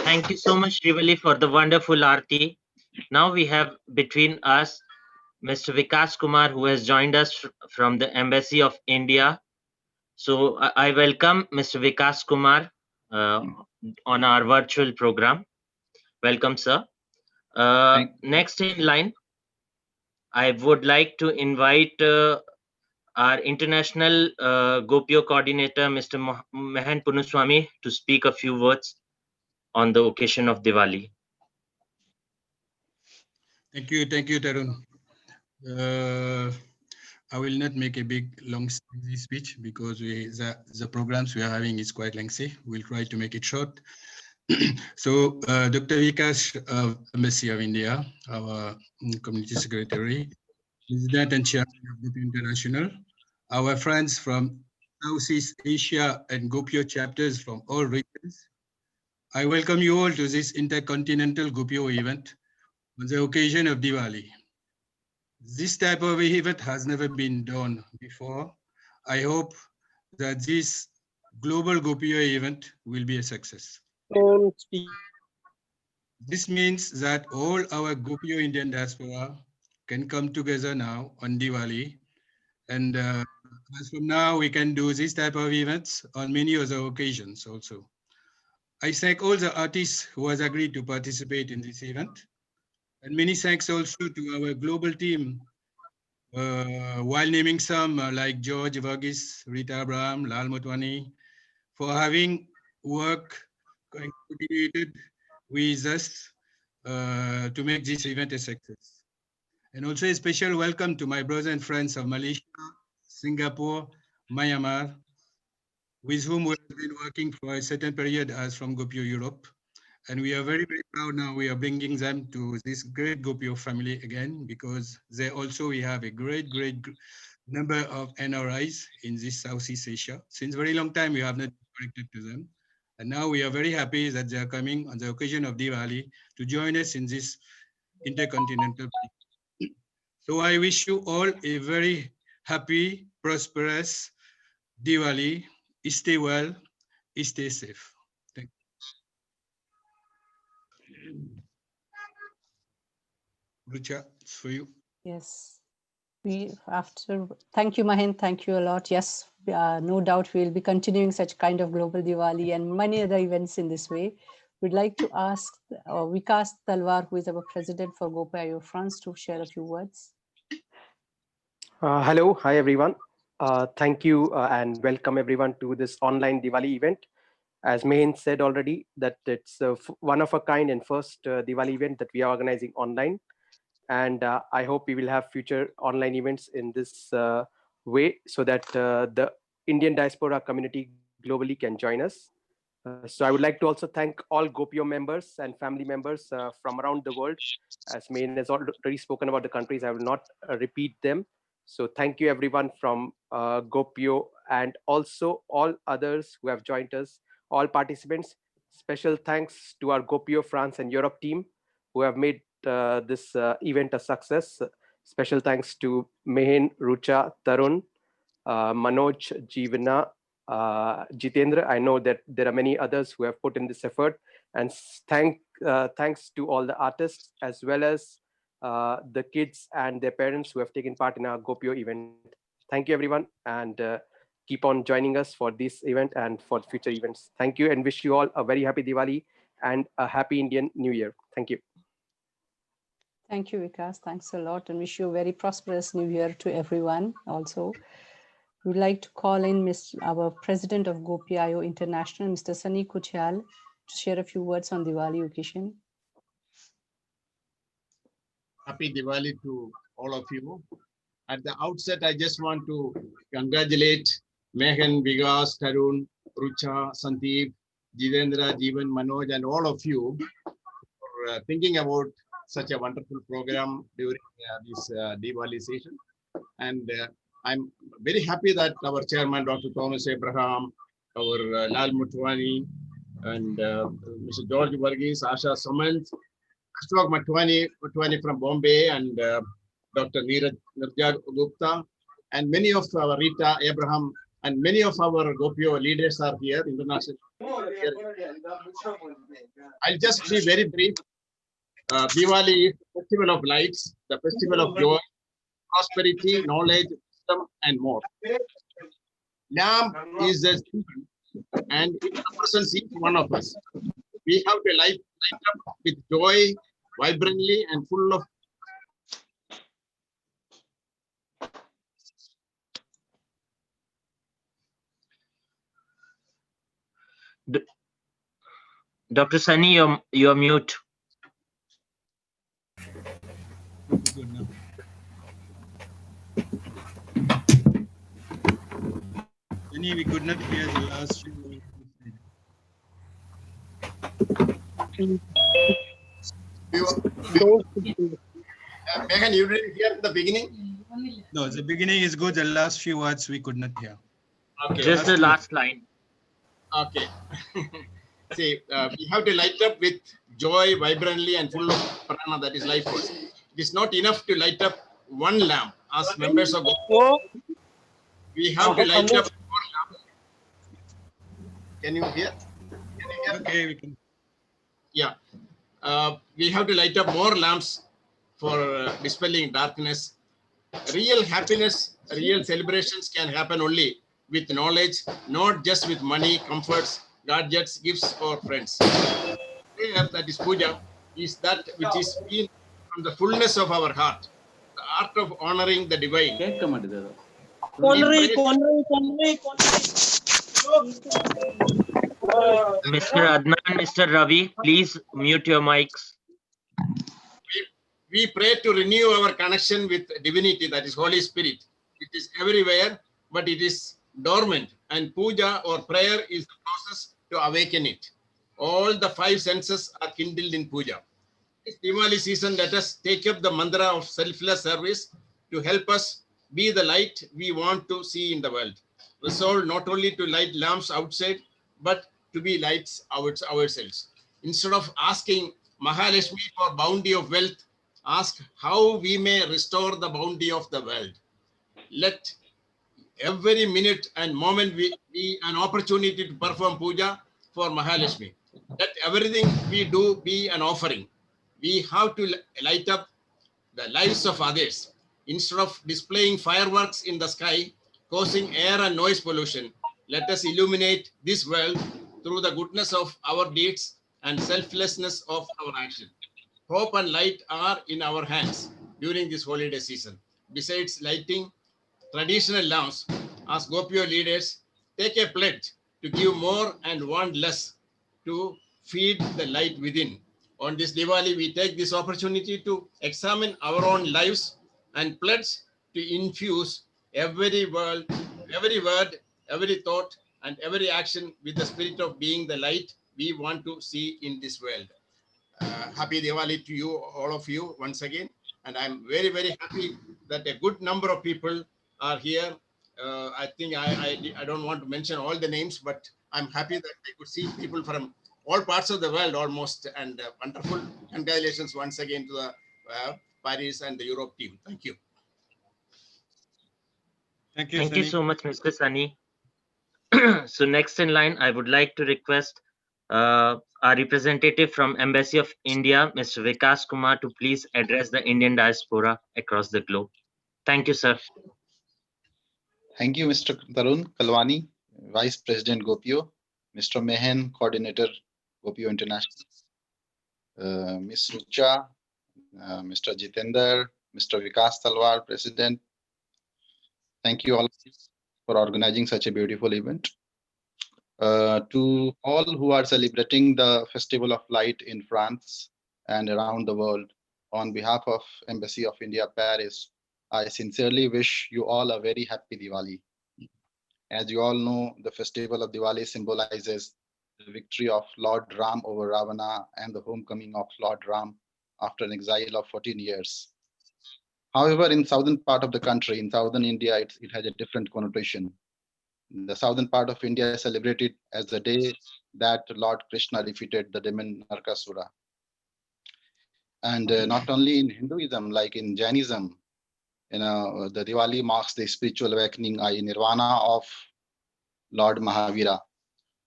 Thank you so much, Rivali, for the wonderful Aarti. Now we have between us Mr. Vikas Kumar, who has joined us from the Embassy of India. So I welcome Mr. Vikas Kumar on our virtual program. Welcome, sir. Next in line, I would like to invite our international Gopio coordinator, Mr. Mehan Punuswamy, to speak a few words on the occasion of Diwali. Thank you, Tarun. I will not make a long speech because the programs we are having is quite lengthy. We'll try to make it short. So, Dr. Vikas of Embassy of India, our Community Secretary, President and Chairman of Gopio International, our friends from Southeast Asia and Gopio chapters from all regions, I welcome you all to this intercontinental Gopio event on the occasion of Diwali. This type of event has never been done before. I hope that this global Gopio event will be a success. This means that all our Gopio Indian diaspora can come together now on Diwali. And as from now, we can do this type of events on many other occasions also. I thank all the artists who has agreed to participate in this event. And many thanks also to our global team, while naming some like George Verghese, Rita Abraham, Lal Motwani, for having worked and coordinated with us to make this event a success. And also a special welcome to my brothers and friends of Malaysia, Singapore, Myanmar, with whom we have been working for a certain period as from Gopio Europe. And we are very, very proud now we are bringing them to this great Gopio family again, because they also, we have a great number of NRIs in this Southeast Asia. Since very long time, we have not connected to them. And now we are very happy that they are coming on the occasion of Diwali to join us in this intercontinental. So I wish you all a very happy, prosperous Diwali. Stay well, stay safe. Thank you. Rucha, it's for you. Yes. Thank you, Mahin. Thank you a lot. Yes, no doubt we'll be continuing such kind of global Diwali and many other events in this way. We'd like to ask Vikas Talwar, who is our president for GoPayo France, to share a few words. Hello, hi everyone. Thank you and welcome everyone to this online Diwali event. As Mahin said already, that it's one of a kind and first Diwali event that we are organizing online. And I hope we will have future online events in this way so that the Indian diaspora community globally can join us. So I would like to also thank all GoPio members and family members from around the world. As Main has already spoken about the countries, I will not repeat them. So thank you everyone from GoPio and also all others who have joined us, all participants. Special thanks to our GoPio France and Europe team who have made this event a success. Special thanks to Mehin, Rucha, Tarun, Manoj, Jeevana, Jitendra. I know that there are many others who have put in this effort, and thanks to all the artists as well as the kids and their parents who have taken part in our GoPio event. Thank you everyone, and keep on joining us for this event and for future events. Thank you and wish you all a very happy Diwali and a happy Indian New Year. Thank you. Thank you, Vikas. Thanks a lot, and wish you a very prosperous New Year to everyone also. We'd like to call in our president of GoPayo International, Mr. Sunny Kuchhal, to share a few words on Diwali occasion. Happy Diwali to all of you. At the outset, I just want to congratulate Mehan, Vikas, Tarun, Rucha, Sandeep, Jitendra, Jeevan, Manoj, and all of you for thinking about such a wonderful program during this Diwali season. And I'm very happy that our chairman, Dr. Thomas Abraham, our Lal Motwani, and Mr. George Varghese, Asha Samant, Ashok Motwani from Bombay, and Dr. Neeraj Gupta, and many of our Rita Abraham, and many of our GoPio leaders are here, international. I'll just be very brief. Diwali is the festival of lights, the festival of joy, prosperity, knowledge, wisdom, and more. Lamp is a symbol, and it represents each one of us. We have to light up with joy, vibrantly, and full of Dr. Sunny, you're mute. Good now. Sunny, we could not hear the last few words. Megan, you didn't hear the beginning? No, the beginning is good. The last few words we could not hear. Okay. Just the last line. Okay. See, we have to light up with joy, vibrantly, and full of prana, that is life force. It is not enough to light up one lamp. As members of GoPio, we have to light up more lamps. Can you hear? Okay, we can. Yeah. We have to light up more lamps for dispelling darkness. Real happiness, real celebrations can happen only with knowledge, not just with money, comforts, gadgets, gifts, or friends. Prayer, that is puja, is that which is seen from the fullness of our heart, the art of honoring the divine. Mr. Adnan, Mr. Ravi, please mute your mics. We pray to renew our connection with divinity, that is Holy Spirit. It is everywhere, but it is dormant, and puja or prayer is the process to awaken it. All the five senses are kindled in puja. This Diwali season, let us take up the mantra of selfless service to help us be the light we want to see in the world. Resolve not only to light lamps outside, but to be lights ourselves. Instead of asking Mahalakshmi for bounty of wealth, ask how we may restore the bounty of the world. Let every minute and moment be an opportunity to perform puja for Mahalakshmi. Let everything we do be an offering. We have to light up the lives of others. Instead of displaying fireworks in the sky, causing air and noise pollution, let us illuminate this world through the goodness of our deeds and selflessness of our action. Hope and light are in our hands during this holiday season. Besides lighting traditional lamps, as Gopio leaders, take a pledge to give more and want less, to feed the light within. On this Diwali, we take this opportunity to examine our own lives and pledge to infuse every word, every thought, and every action with the spirit of being the light we want to see in this world. Happy Diwali to you, all of you, once again. And I'm very, very happy that a good number of people are here. I think I don't want to mention all the names, but I'm happy that I could see people from all parts of the world almost. And wonderful congratulations once again to the Paris and the Europe team. Thank you. Thank you, Thank you Sunny. so much, Mr. Sunny. So next in line, I would like to request our representative from Embassy of India, Mr. Vikas Kumar, to please address the Indian diaspora across the globe. Thank you, sir. Thank you, Mr. Tarun Kalwani, Vice President Gopio, Mr. Mehen, Coordinator Gopio International, Ms. Rucha, Mr. Jitender, Mr. Vikas Talwar, President. Thank you all for organizing such a beautiful event. To all who are celebrating the Festival of Light in France and around the world, on behalf of Embassy of India, Paris, I sincerely wish you all a very happy Diwali. As you all know, the festival of Diwali symbolizes the victory of Lord Ram over Ravana and the homecoming of Lord Ram after an exile of 14 years. However, in southern part of the country, in southern India, it has a different connotation. The southern part of India is celebrated as the day that Lord Krishna defeated the demon Narkasura. And not only in Hinduism, like in Jainism, the Diwali marks the spiritual awakening, nirvana of Lord Mahavira.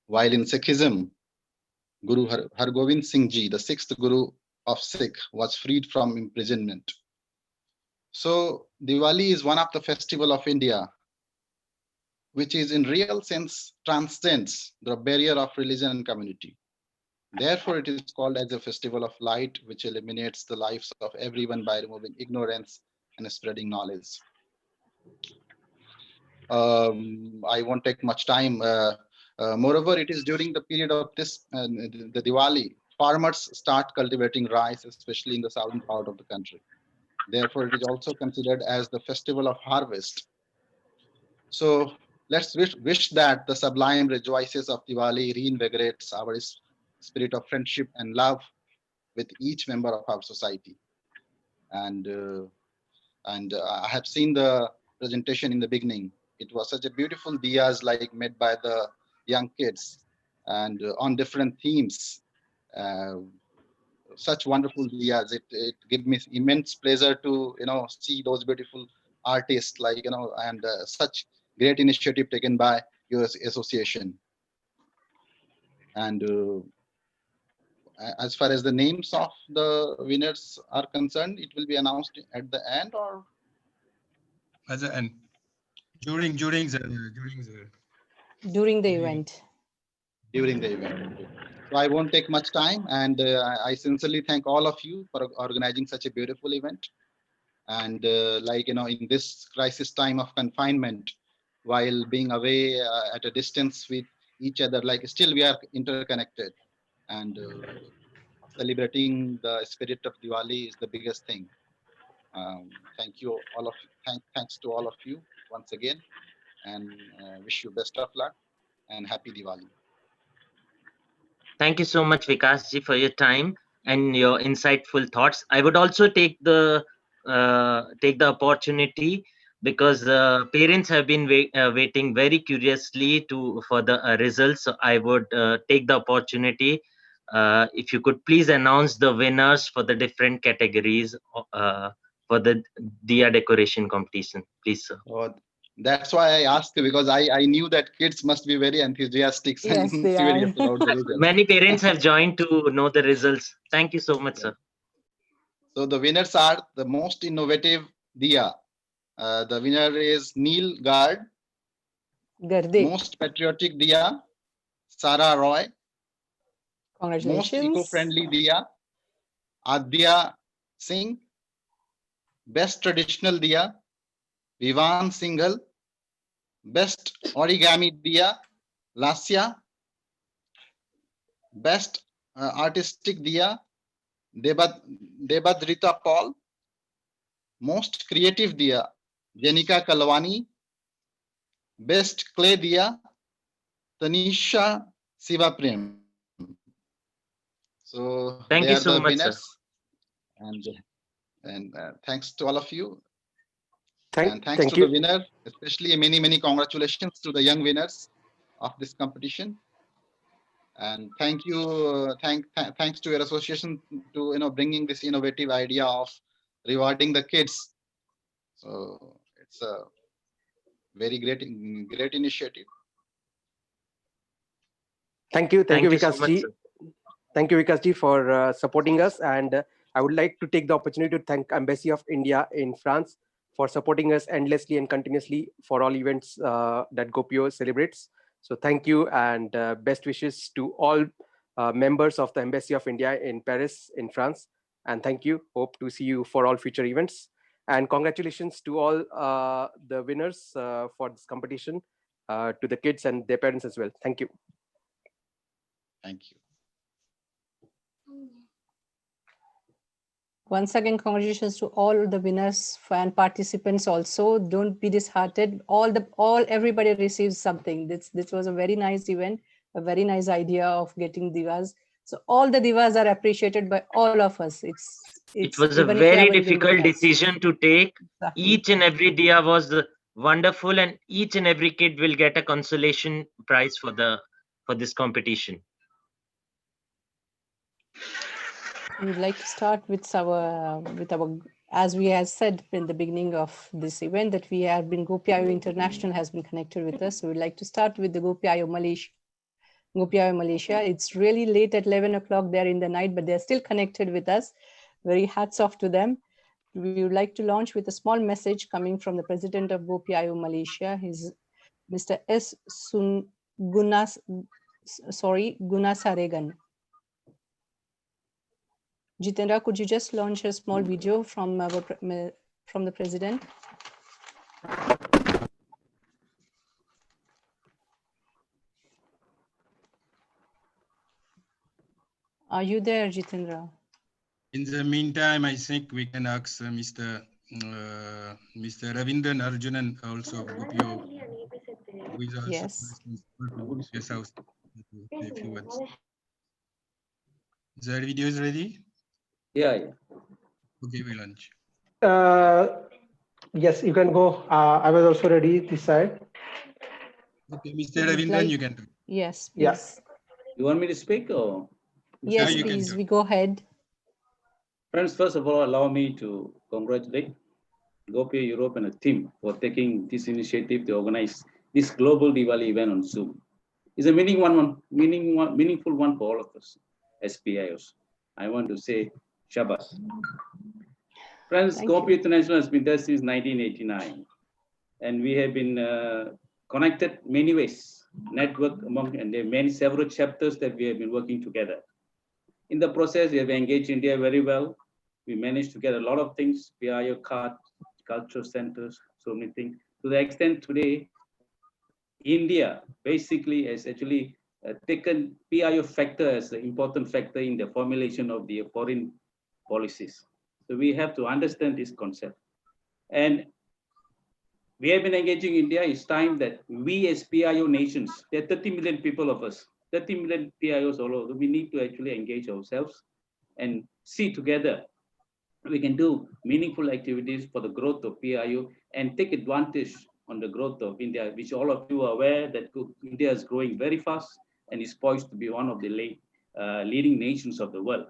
While in Sikhism, Guru Har Gobind Singh Ji, the sixth Guru of Sikh, was freed from imprisonment. So Diwali is one of the festival of India, which is in real sense transcends the barrier of religion and community. Therefore, it is called as a festival of light, which illuminates the lives of everyone by removing ignorance and spreading knowledge. I won't take much time. Moreover, it is during the period of this, the Diwali, farmers start cultivating rice, especially in the southern part of the country. Therefore, it is also considered as the festival of harvest. So let's wish that the sublime rejoices of Diwali reinvigorates our spirit of friendship and love with each member of our society. And I have seen the presentation in the beginning. It was such a beautiful diyas like made by the young kids and on different themes. Such wonderful diyas. It gives me immense pleasure to see those beautiful artists and such great initiative taken by your association. And as far as the names of the winners are concerned, it will be announced at the end or At the end, during the event. During the event. So I won't take much time, and I sincerely thank all of you for organizing such a beautiful event. And in this crisis time of confinement, while being away at a distance with each other, still we are interconnected, and celebrating the spirit of Diwali is the biggest thing. Thank you all of thanks to all of you once again, and wish you best of luck and happy Diwali. Thank you so much, Vikas ji, for your time and your insightful thoughts. I would also take the opportunity, because parents have been waiting very curiously for the results. So I would take the opportunity. If you could please announce the winners for the different categories for the Diya decoration competition, please, sir. That's why I asked, because I knew that kids must be very enthusiastic and Yes, they serious are. about the results. Many parents have joined to know the results. Thank you so much, sir. So the winners are the most innovative Diya. The winner is Neil Gard. Garde. Most patriotic Diya, Sarah Roy. Most Congratulations. eco-friendly Diya, Adya Singh. Best traditional Diya, Vivan Singhal. Best origami Diya, Lasya. Best artistic Diya, Debadrita Paul. Most creative Diya, Jenika Kalwani. Best clay Diya, Tanisha Sivaprem. So Thank they you are so the much, sir. winners. And thanks to all of you. Thank And thanks thank to the you. winner, especially many congratulations to the young winners of this competition. And thank you, thanks to your association to bringing this innovative idea of rewarding the kids. So it's a very great initiative. Thank you. Thank you, Thank you so Vikas much, ji. sir. Thank you, Vikas ji, for supporting us. And I would like to take the opportunity to thank Embassy of India in France for supporting us endlessly and continuously for all events that Gopio celebrates. So thank you, and best wishes to all members of the Embassy of India in Paris, in France. And thank you. Hope to see you for all future events. And congratulations to all the winners for this competition, to the kids and their parents as well. Thank you. Thank you. Once again, congratulations to all the winners and participants also. Don't be disheartened. Everybody receives something. This was a very nice event, a very nice idea of getting divas. So all the divas are appreciated by all of us. It was a even if we very haven't been difficult winners. decision to take. Exactly. Each and every Diya was wonderful, and each and every kid will get a consolation prize for this competition. We would like to start with our as we have said in the beginning of this event, that we have been Gopi-Ayo International has been connected with us. So we'd like to start with the Gopi-Ayo Malaysia. Gopi-Ayo Malaysia. It's really late at 11 o'clock there in the night, but they're still connected with us. Very hats off to them. We would like to launch with a small message coming from the president of Gopi-Ayo Malaysia. He's Mr. S. Gunasaregan. Jitendra, could you just launch a small video from the president? Are you there, Jitendra? In the meantime, I think we can ask Mr. Ravindran Arjunan also of Gopio, who is also Yes. responsible to this house. Say a few words. The video is ready? Yeah. Okay, we launch. Yes, you can go. I was also ready this side. Okay, Mr. Ravindran, you can do. Yes, please. Yeah. You want me to speak or? Yes, you can please. do. We go ahead. Friends, first of all, allow me to congratulate Gopio Europe and a team for taking this initiative to organize this global Diwali event on Zoom. It's a meaningful one for all of us as PIOs. I want to say Shabbas. Friends, Thank Gopio you. International has been there since 1989, and we have been connected many ways, network among, and there are many several chapters that we have been working together. In the process, we have engaged India very well. We managed to get a lot of things, PIO card, cultural centers, so many things. To the extent today, India basically has actually taken PIO factor as an important factor in the formulation of the foreign policies. So we have to understand this concept. And we have been engaging India. It's time that we as PIO nations, there are 30 million people of us, 30 million PIOs all over, we need to actually engage ourselves and see together we can do meaningful activities for the growth of PIO and take advantage on the growth of India, which all of you are aware that India is growing very fast and is poised to be one of the leading nations of the world.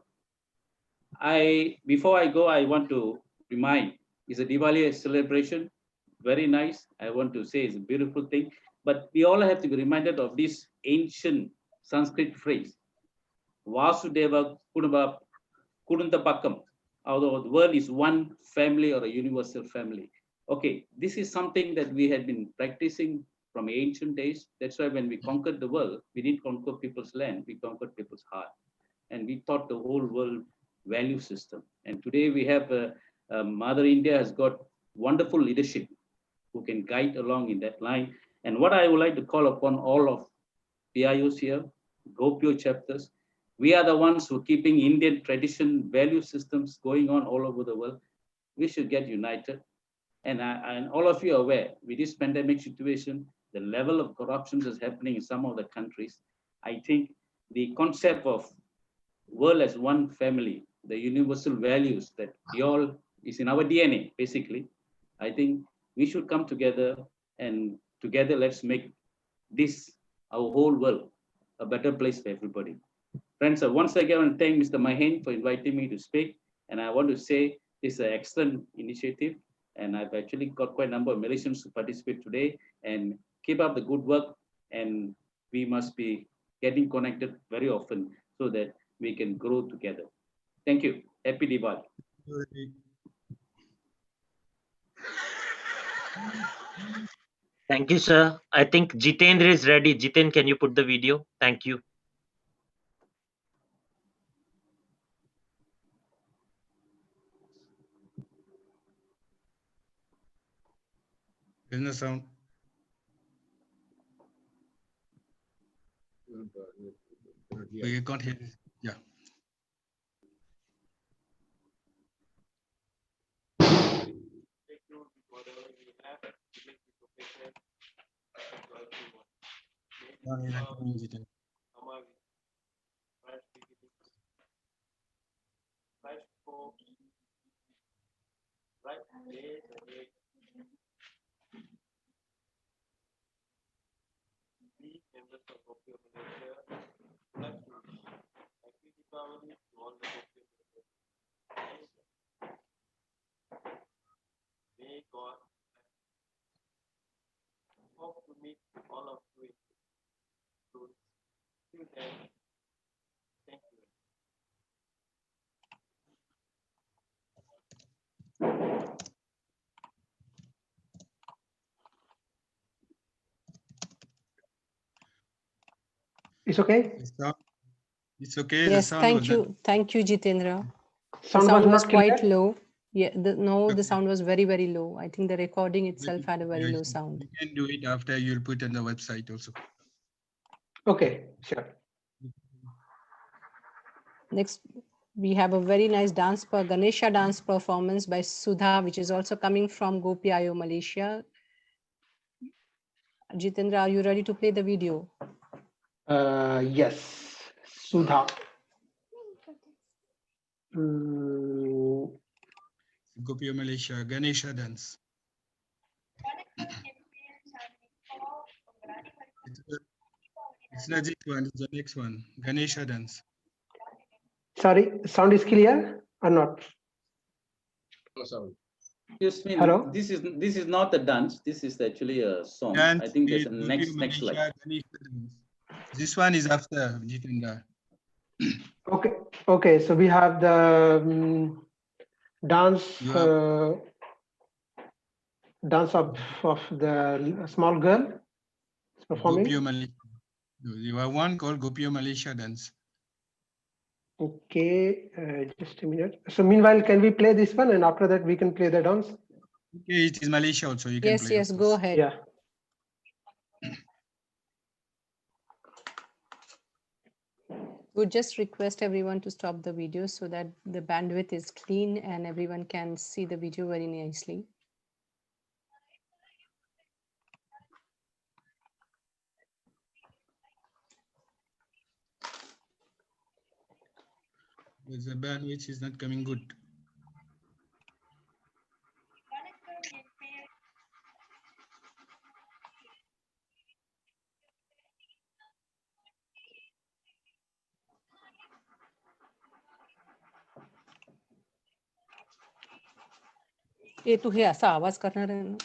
Before I go, I want to remind, it's a Diwali celebration, very nice. I want to say it's a beautiful thing, but we all have to be reminded of this ancient Sanskrit phrase, Vasudeva Kuduntabakam. although the world is one family or a universal family. Okay, this is something that we had been practicing from ancient days. That's why when we conquered the world, we didn't conquer people's land, we conquered people's heart. And we taught the whole world value system. And today we have Mother India has got wonderful leadership who can guide along in that line. And what I would like to call upon all of PIOs here, GoPio chapters, we are the ones who are keeping Indian tradition value systems going on all over the world. We should get united. And all of you are aware, with this pandemic situation, the level of corruption that's happening in some of the countries, I think the concept of world as one family, the universal values that we all is in our DNA, basically, I think we should come together and together let's make this, our whole world, a better place for everybody. Friends, once again, I want to thank Mr. Mahen for inviting me to speak. And I want to say this is an excellent initiative. And I've actually got quite a number of Malaysians who participate today. And keep up the good work. And we must be getting connected very often so that we can grow together. Thank you. Happy Diwali. Thank you, sir. I think Jitendra is ready. Jiten, can you put the video? Thank you. There's no sound. We can't hear. Yeah. May God hope to meet all of you soon. Till then, thank you. It's okay? It's okay. The Yes, sound thank was you. Thank you, Jitendra. The Sound sound was was not quite clear? low. Yeah, no, the Okay. sound was very, very low. I think the recording itself had a very Yeah, low sound. You can do it after you'll put on the website also. Okay, sure. Next, we have a very nice Ganesha dance performance by Sudha, which is also coming from GoPio Malaysia. Jitendra, are you ready to play the video? Yes, Sudha. Mm, Gopio Malaysia, Ganesha dance. It's not this one, it's the next one. Ganesha dance. sorry, sound is clear or not? Excuse me, Hello? this is not a dance. This is actually a song. Dance I think there's is a Gopio next slide. Malaysia, Ganesha dance. This one is after Jitendra. Okay, okay. So we have the dance You have dance of the small girl performing. Gopio Malaysia. You have one called Gopio Malaysia dance. Okay, just a minute. So meanwhile, can we play this one, and after that we can play the dance? Okay, it is Malaysia also. You can Yes, play. yes, of go course. ahead. Yeah. Would just request everyone to stop the video so that the bandwidth is clean and everyone can see the video very nicely. There's a band which is not coming good. ये तू हे असा आवाज करणार आहे ना?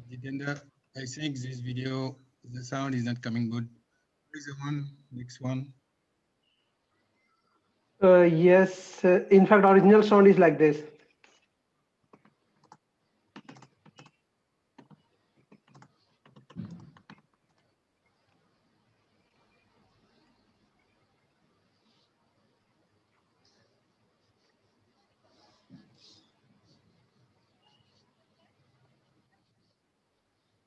Jitendra, I think this video, the sound is not coming good. Where's the one? Next one. Yes, in fact, original sound is like this.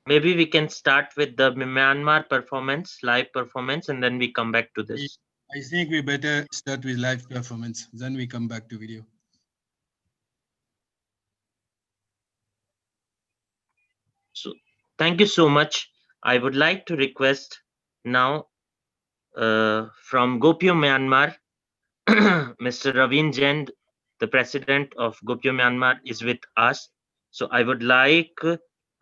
Maybe we can start with the Myanmar performance, live performance, and then we come back to this. I think we better start with live performance, then we come back to video. So thank you so much. I would like to request now from Gopio Myanmar, Mr. Ravin Jain, the president of Gopio Myanmar, is with us. So I would like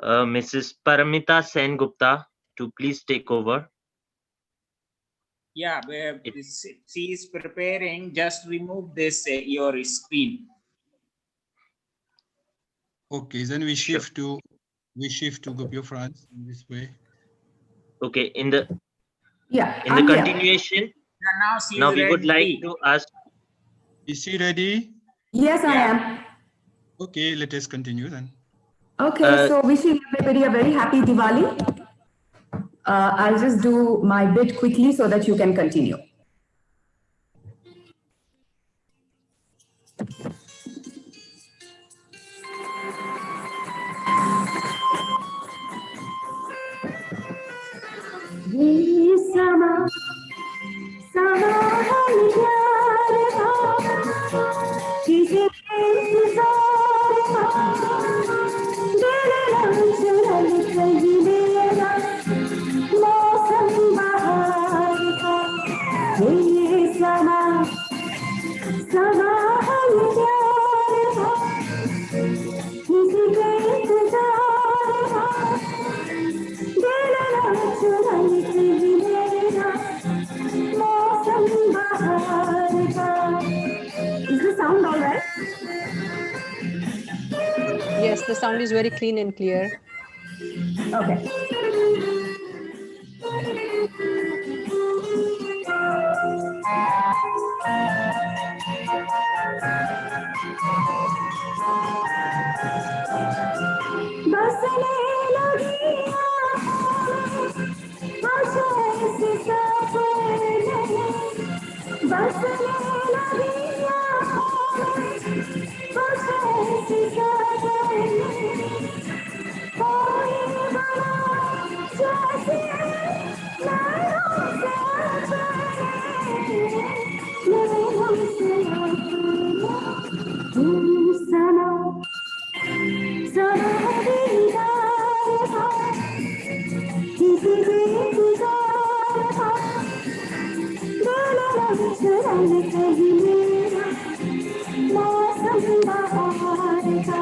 Mrs. Paramita Sen Gupta to please take over. Yeah, she is preparing. Just remove this your screen. Okay, then we shift to Gopio France in this way. Okay, in the Yeah, in the I'm here. continuation, Now she now is we would like ready. to ask. Is she ready? Yes, I Yeah. am. Okay, let us continue then. Okay, so wishing everybody a very happy Diwali. I'll just do my bit quickly so that you can continue. Sama, sama hai pyar ka, kisi ke इंतजार का, दिल रंग कहीं मेरा, मौसम बहार का, ये समा, समा है प्यार का, किसी के इंतजार का, दिल रंग कहीं मेरा, मौसम बहार का. Is the sound all right? Yes, the sound is very clean and clear. Okay. बसने लगी आशा से सपने, बसने लगी आशा से सपने, कोई बना जैसे नैनों से अपने, सना सना दीदार का, किसी के इंतजार का, दिल रंग कहीं मेरा, मौसम बहार का.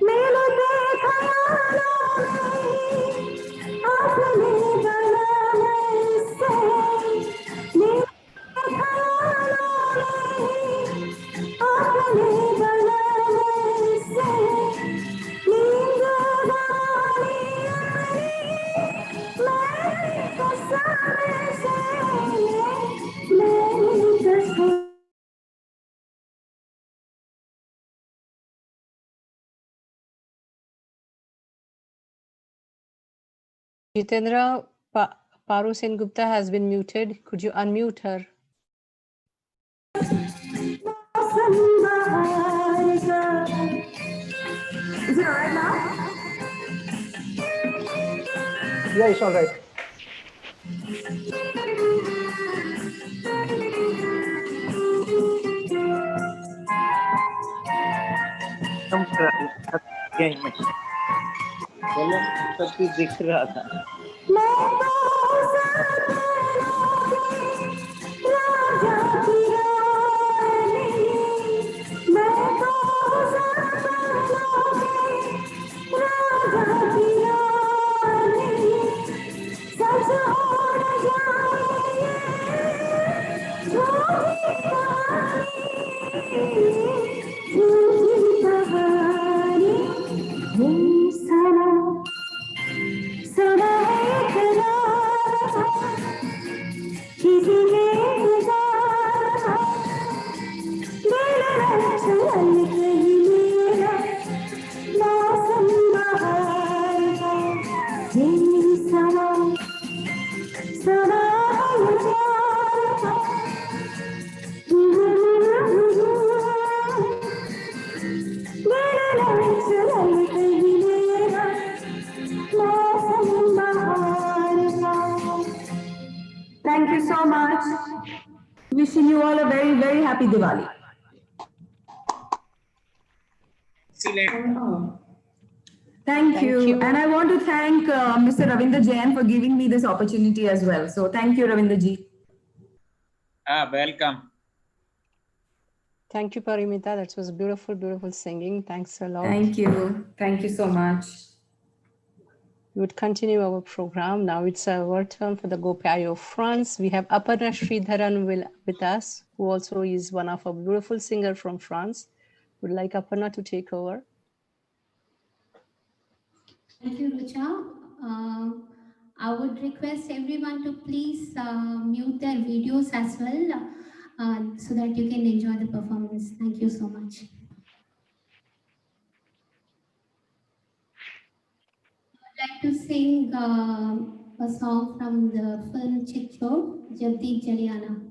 मैंने देखा अपने बनाने से, मेरे ख्यालों में अपने बनाने से, नींद गानी मेरी कसम से, मेरी कसम. Jitendra, Paru Sen Gupta has been muted. Could you unmute her? Is it all right now? Yeah, it's all right. यहीं में चलो सब कुछ दिख रहा था। Thank you so much. Wishing you all a very, very happy Diwali. Excellent. Thank you. you. And I want to thank Mr. Ravindra Jain for giving me this opportunity as well. So thank you, Ravindra ji. Welcome. Thank you, Parimita. That was beautiful, beautiful singing. Thanks a lot. Thank you. Thank you so much. We would continue our program. Now it's our turn for the GoPIO of France. We have Aparna Sridharan with us, who also is one of our beautiful singer from France. Would like Aparna to take over. Thank you, Rucha. I would request everyone to please mute their videos as well so that you can enjoy the performance. Thank you so much. I'd like to sing a song from the film Chittor, Jagdeep Jaliana.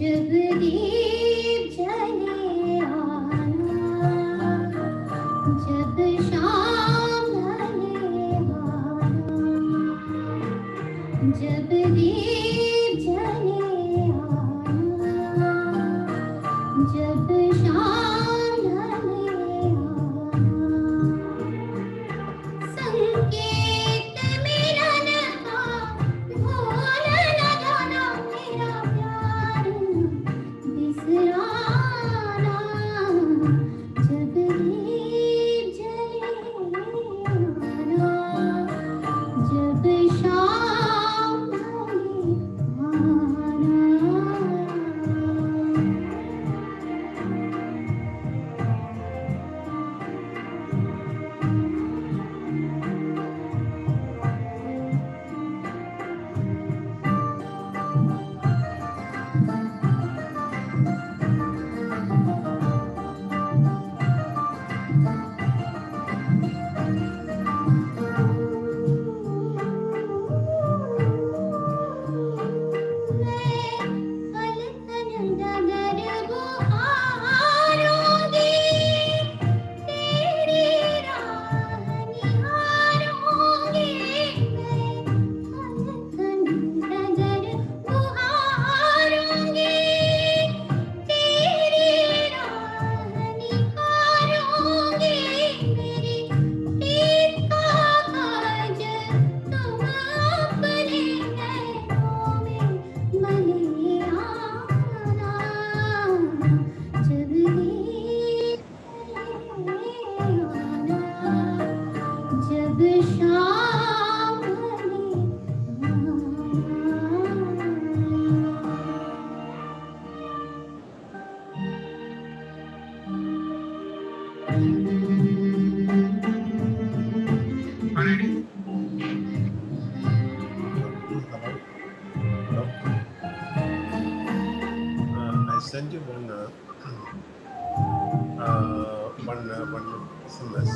Jagdeep जले आना, जब शाम ढले आना, जब दीप जले आना, जब शाम ढले आना, संकेत मिलन का भूल न जाना मेरा प्यार बिसराना, जब दीप जले आना, जब शाम ढले send you one SMS.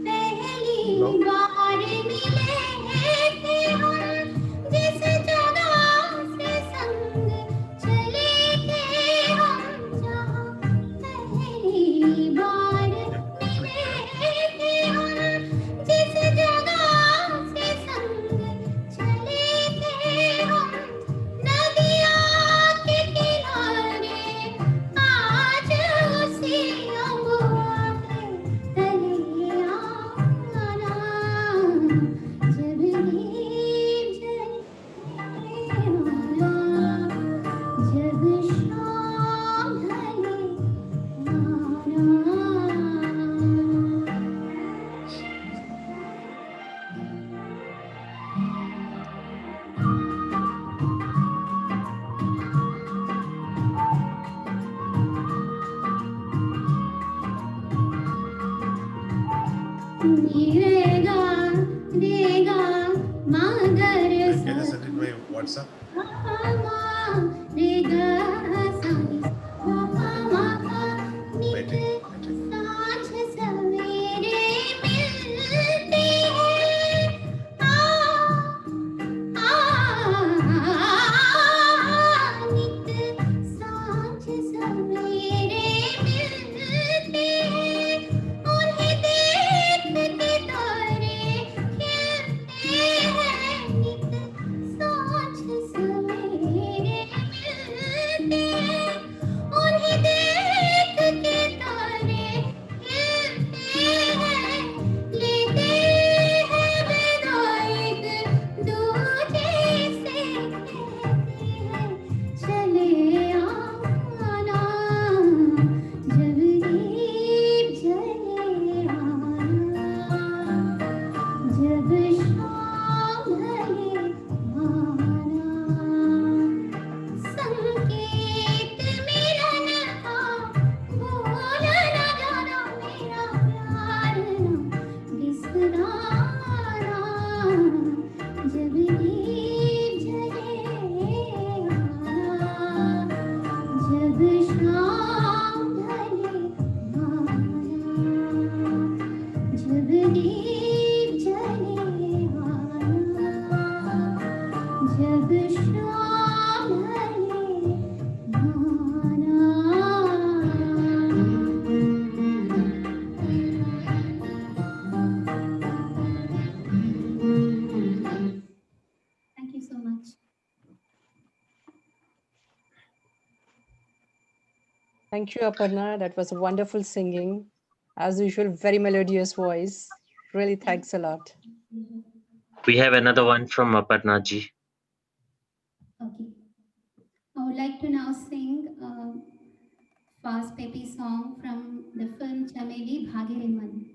पहली बार मिले थे हम जिस जगह से संग चले थे हम जहाँ पहली बार मिले थे हम जिस जगह से संग चले थे हम नदिया के किनारे आज उसी अगुआ के तले आना जब दीप जले आना जब शाम ढले आना रेगा रेगा मगर Can I send it by WhatsApp? रेगा सानी नित सांझ सवेरे मिलते हैं नित सांझ सवेरे मिलते हैं उन्हें देख के तारे खिलते हैं नित सांझ सवेरे मिलते हैं उन्हें देख के तारे खिलते हैं लेते हैं विदाई एक दूजे से कहते हैं चले आना जब दीप जले आना जब शाम ढले आना संकेत मिलन का भूल न जाना मेरा प्यार न बिसराना जब दीप जले आना जब शाम ढले आना जब दीप जले आना जब शाम ढले आना Thank you so much. Thank you, Aparna. That was a wonderful singing. As usual, very melodious voice. Really, thanks a lot. We have another one from Aparna ji. Okay. I would like to now sing a fast peppy song from the film Chameli Bhage Re Man.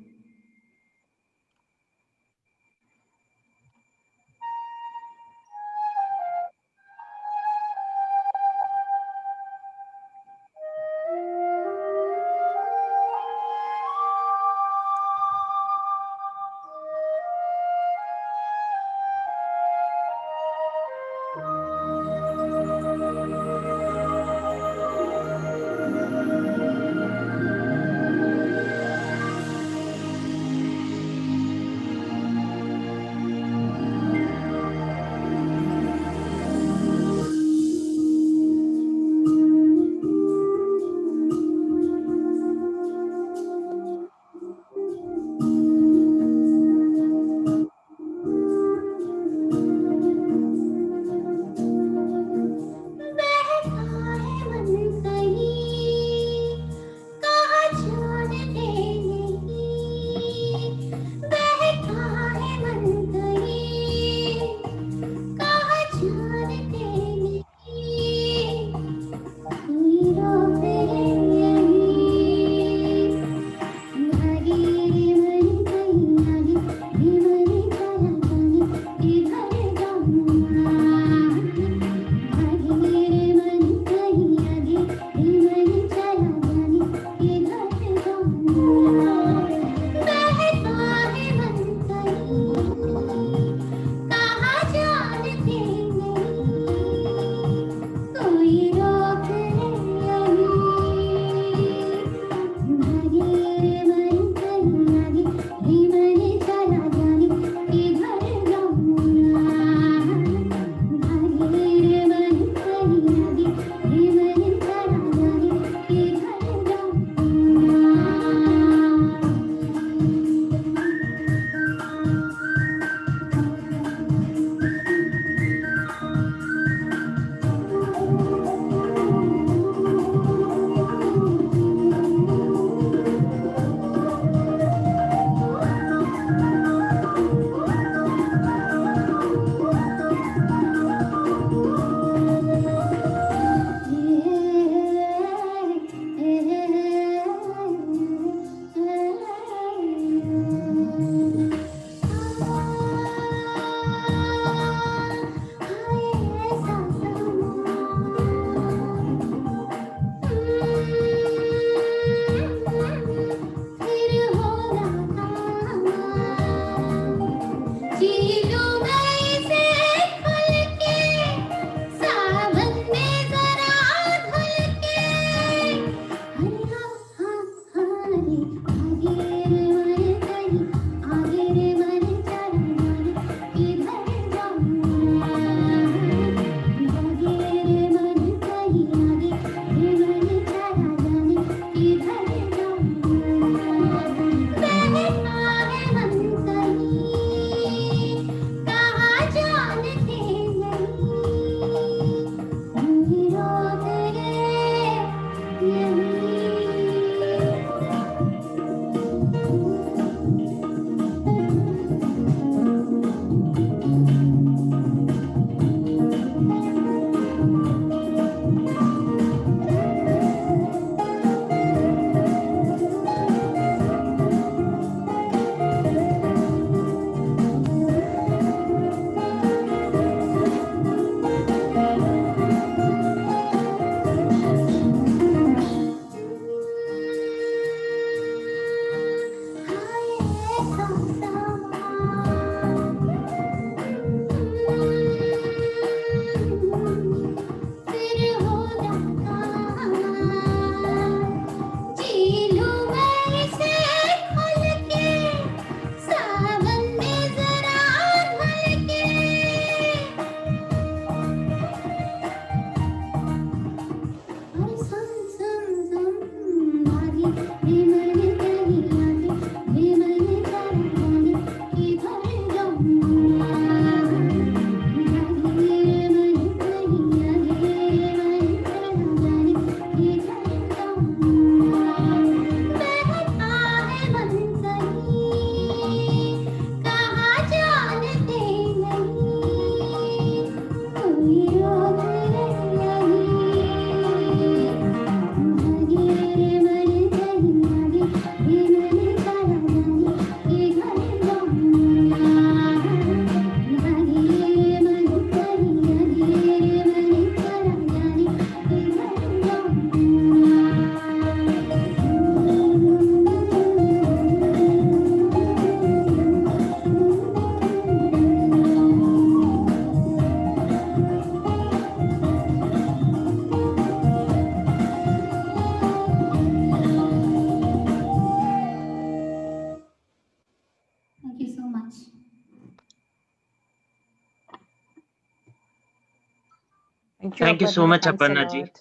Thank you so Aparna. much, Thanks a Aparna ji. lot.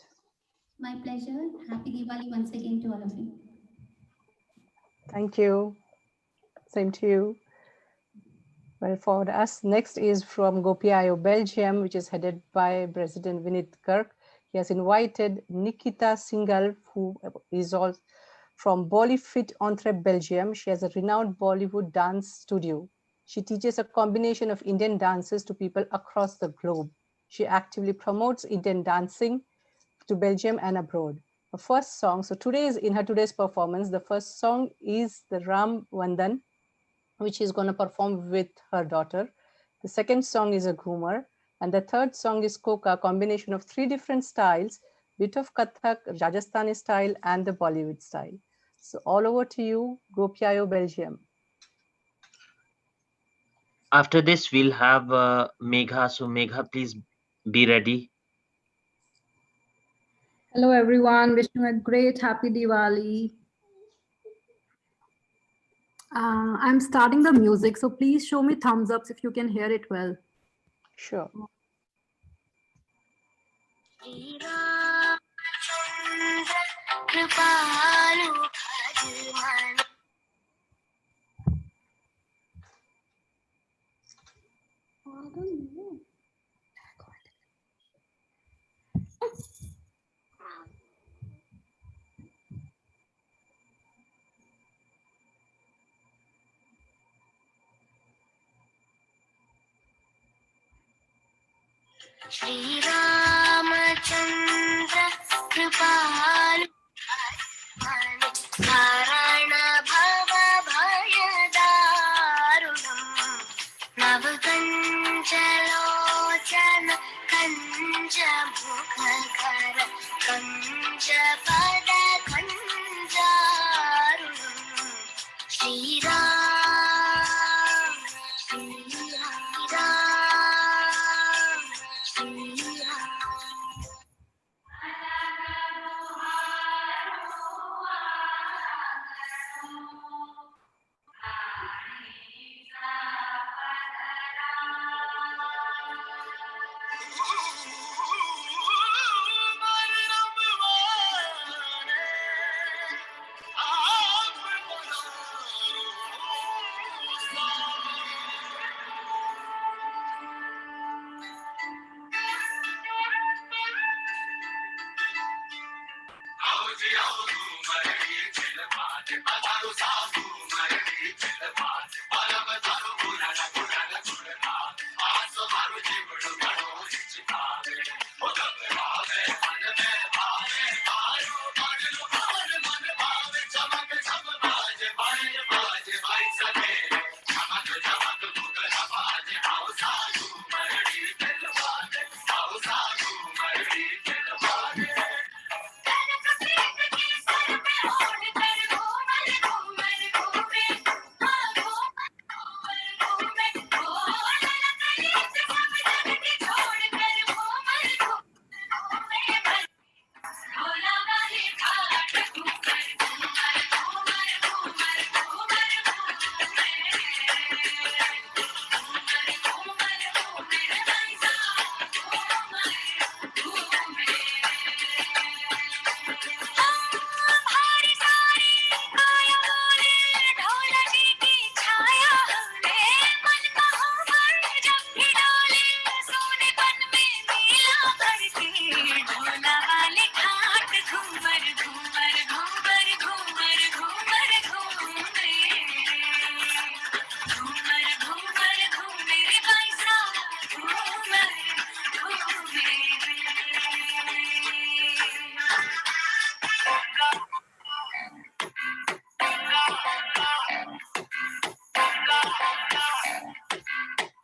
My pleasure. Happy Diwali once again to all of you. Thank you. Same to you. Well, for us, next is from GopiIO Belgium, which is headed by President Vinit Kirk. He has invited Nikita Singhal, who is also from Bollyfit Entre Belgium. She has a renowned Bollywood dance studio. She teaches a combination of Indian dances to people across the globe. She actively promotes Indian dancing to Belgium and abroad. Her first song, so in her today's performance, the first song is the Ram Vandan, which is going to perform with her daughter. The second song is a Ghumar, and the third song is Koka, a combination of 3 different styles, bit of Kathak, Rajasthani style, and the Bollywood style. So all over to you, GopiIO Belgium. After this, we'll have Megha. So Megha, please be ready. Hello everyone, wishing a great happy Diwali. I'm starting the music, so please show me thumbs ups if you can hear it well. Sure. Shri Ramachandra Kripalu Narayana Bhava Bhayadarunam Navakanjalochana Kanja Mukhakara Kanja Pada Kanjarunam Shri Ram Shri Ram Shri Ram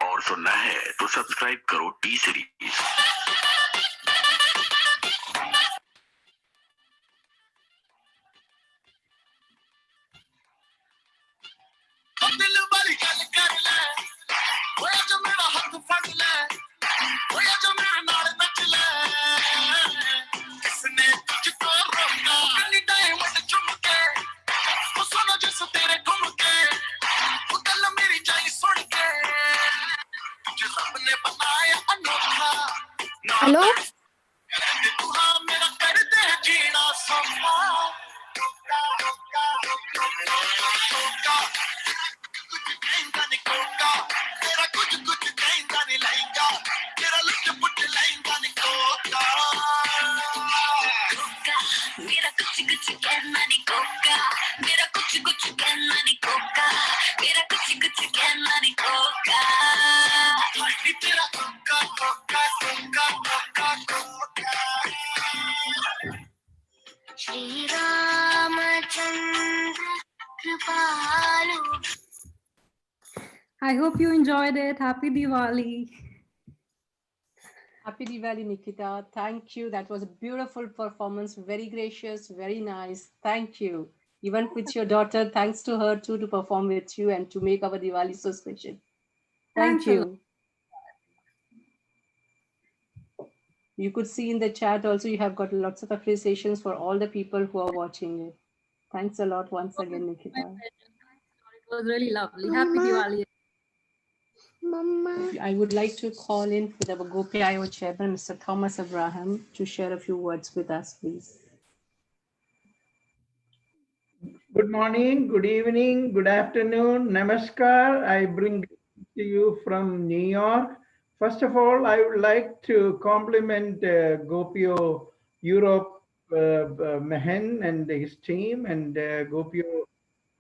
और सुनना है तो subscribe करो T series. Hello? I hope you enjoyed it. Happy Diwali. Happy Diwali, Nikita. Thank you. That was a beautiful performance. Very gracious, very nice. Thank you. Even with your daughter, thanks to her too to perform with you and to make our Diwali so special. Thank Thanks a lot. you. You could see in the chat also, you have got lots of appreciations for all the people who are watching it. Thanks a lot once again, Nikita. It was really lovely. Happy Diwali. Mama. I would like to call in with our GoPIO chairman, Mr. Thomas Abraham, to share a few words with us, please. Good morning, good evening, good afternoon. Namaskar. I bring to you from New York. First of all, I would like to compliment Gopio Europe, Mehen and his team, and Gopio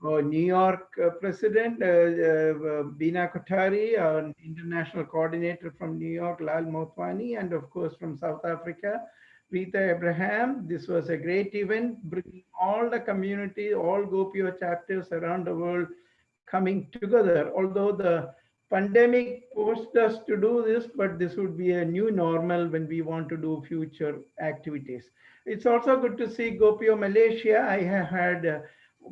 New York President, Bina Kothari, our international coordinator from New York, Lal Motwani, and of course from South Africa, Rita Abraham. This was a great event, bringing all the community, all Gopio chapters around the world coming together. Although the pandemic forced us to do this, but this would be a new normal when we want to do future activities. It's also good to see Gopio Malaysia. I have had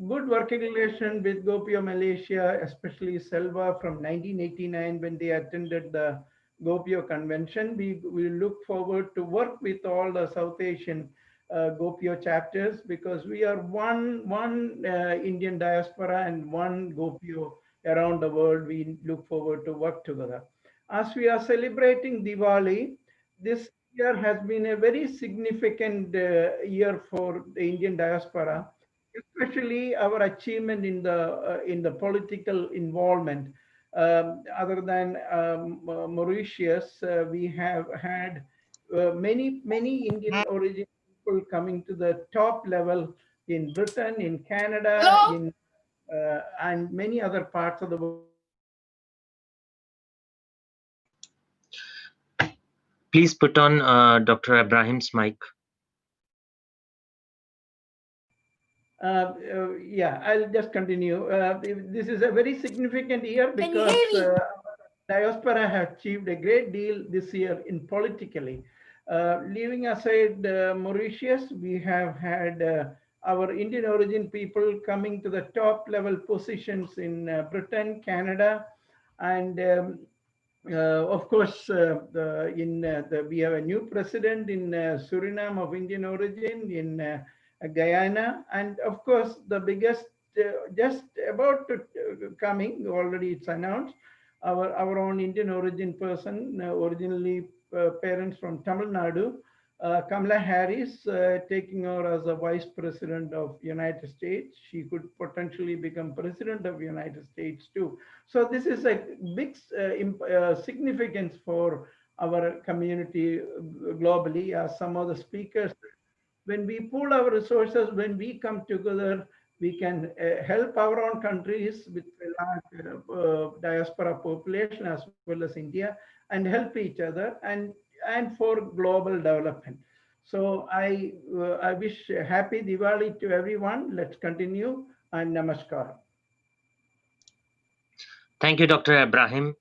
good working relation with Gopio Malaysia, especially Selva from 1989 when they attended the Gopio convention. We look forward to work with all the South Asian Gopio chapters because we are one Indian diaspora and one Gopio around the world. We look forward to work together. As we are celebrating Diwali, this year has been a very significant year for the Indian diaspora, especially our achievement in the political involvement. Other than Mauritius, we have had many Indian origin people coming to the top level in Britain, in Canada, in and many other parts of the world. Please put on Dr. Abraham's mic. Yeah, I'll just continue. This is a very significant year because diaspora has achieved a great deal this year in politically. Leaving aside Mauritius, we have had our Indian origin people coming to the top level positions in Britain, Canada, and of course, we have a new president in Suriname of Indian origin, in Guyana, and of course, the biggest, just about to coming, already it's announced, our own Indian origin person, originally parents from Tamil Nadu, Kamala Harris, taking over as the Vice President of United States. She could potentially become President of United States too. So this is a big significance for our community globally, as some of the speakers. When we pool our resources, when we come together, we can help our own countries with a large diaspora population as well as India, and help each other and for global development. So I wish happy Diwali to everyone. Let's continue, and namaskar. Thank you, Dr. Abraham.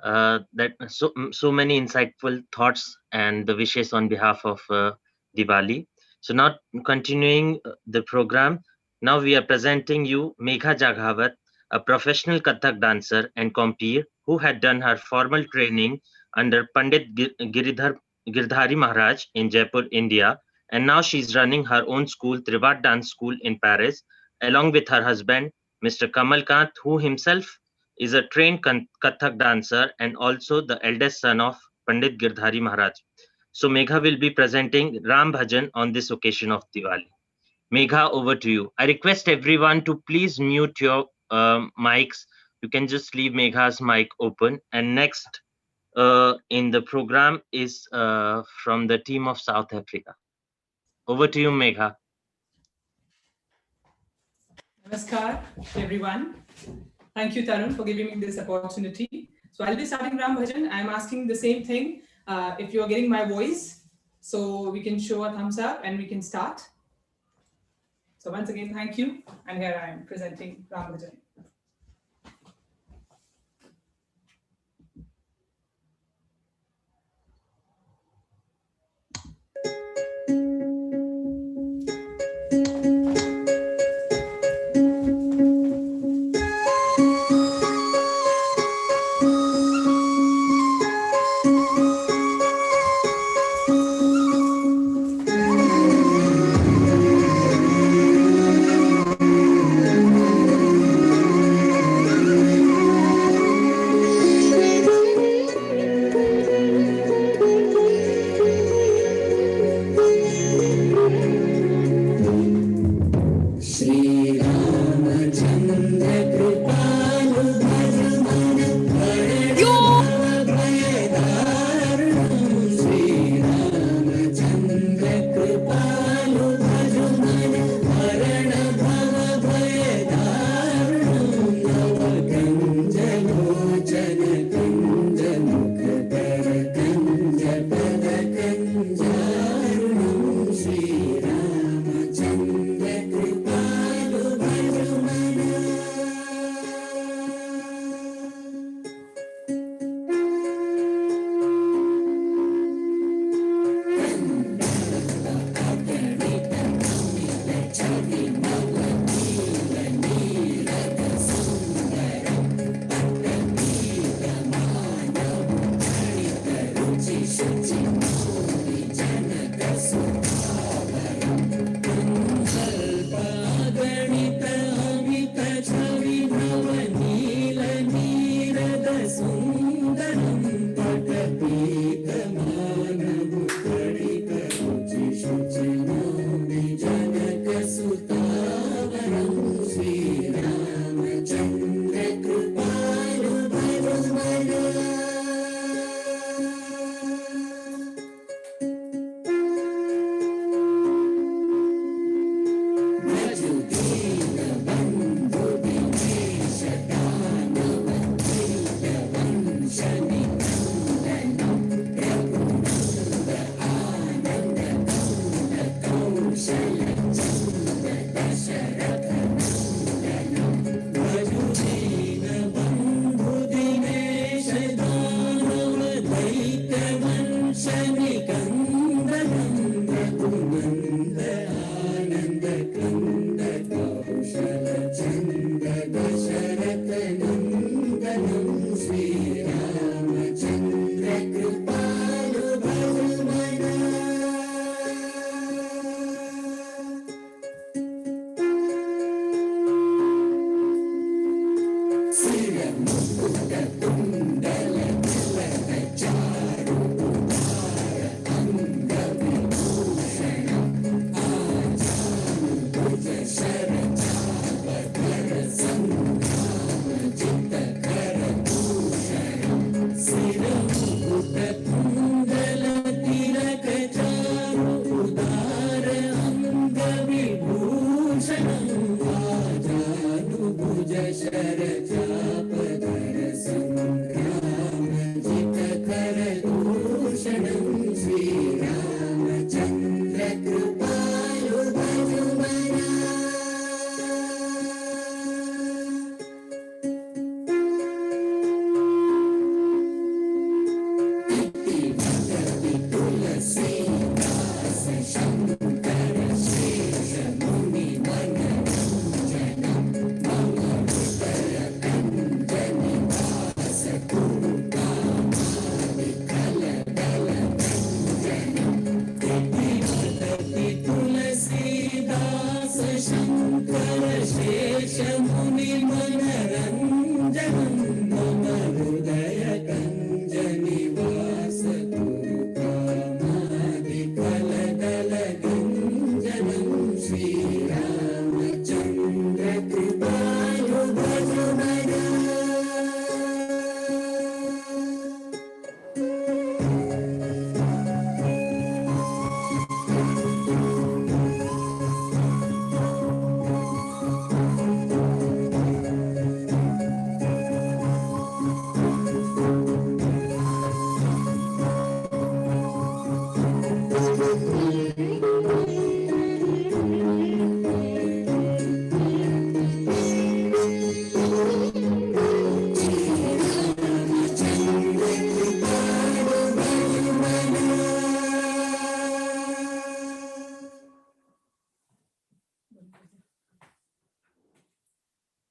That so many insightful thoughts and the wishes on behalf of Diwali. So now continuing the program, now we are presenting you Megha Jaghawat, a professional Kathak dancer and compeer who had done her formal training under Pandit Girdhari Maharaj in Jaipur, India, and now she's running her own school, Trivat Dance School in Paris, along with her husband, Mr. Kamal Kant, who himself is a trained Kathak dancer and also the eldest son of Pandit Girdhari Maharaj. So Megha will be presenting Ram Bhajan on this occasion of Diwali. Megha, over to you. I request everyone to please mute your mics. You can just leave Megha's mic open. And next in the program is from the team of South Africa. Over to you, Megha. Namaskar, everyone. Thank you, Tarun, for giving me this opportunity. So I'll be starting Ram Bhajan. I'm asking the same thing. If you're getting my voice, so we can show a thumbs up and we can start. So once again, thank you. And here I am presenting Ram Bhajan.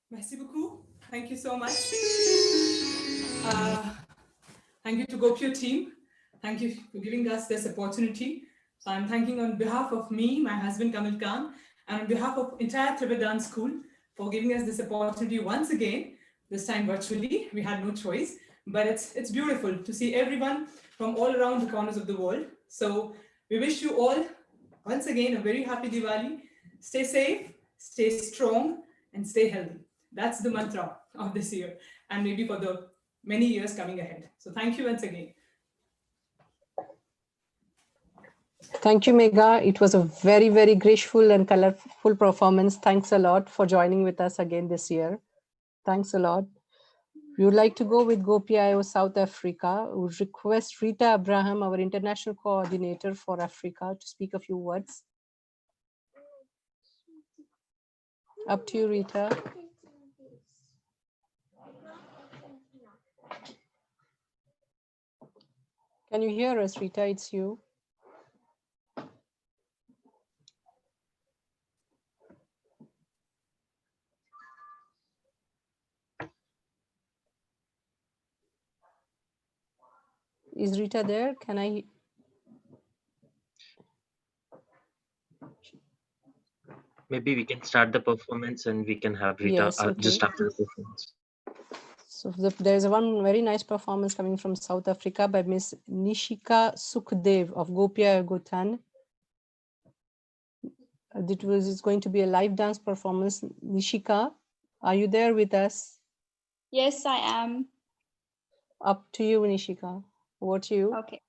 Merci beaucoup. Thank you so much. Thank you to Gopyo team. Thank you for giving us this opportunity. So I'm thanking on behalf of me, my husband Kamal Khan, and on behalf of entire Trivia Dance School for giving us this opportunity once again, this time virtually. We had no choice, but it's beautiful to see everyone from all around the corners of the world. So we wish you all, once again, a very happy Diwali. Stay safe, stay strong, and stay healthy. That's the mantra of this year, and maybe for the many years coming ahead. So thank you once again. Thank you, Megha. It was a very, very graceful and colorful performance. Thanks a lot for joining with us again this year. Thanks a lot. We would like to go with GoPIO South Africa. We would request Rita Abraham, our international coordinator for Africa, to speak a few words. Up to you, Rita. Can you hear us, Rita? It's you. Is Rita there? Can I? Maybe we can start the performance and we can have Rita Yes, okay. just after the performance. So there's one very nice performance coming from South Africa by Miss Nishika Sukhdev of GoPIO Gotan. It's going to be a live dance performance. Nishika, are you there with us? Yes, I am. Up to you, Nishika. Over to you. Okay.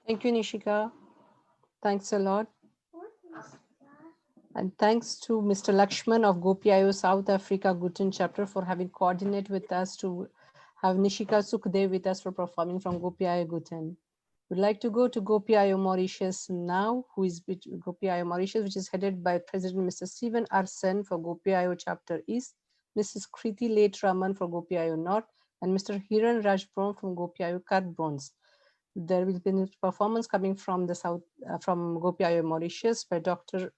Thank you, Nishika. Thanks a lot. And thanks to Mr. Lakshman of GopiIO South Africa Guten chapter for having coordinated with us to have Nishika Sukhdev with us for performing from GopiIO Guten. We'd like to go to GopiIO Mauritius now, who is GopiIO Mauritius, which is headed by President Mr. Stephen Arsen for GopiIO Chapter East, Mrs. Kriti Late Raman for GopiIO North, and Mr. Hiran Rajbrom from GopiIO Cut Bronze. There will be a performance coming from the south, from GopiIO Mauritius by Dr.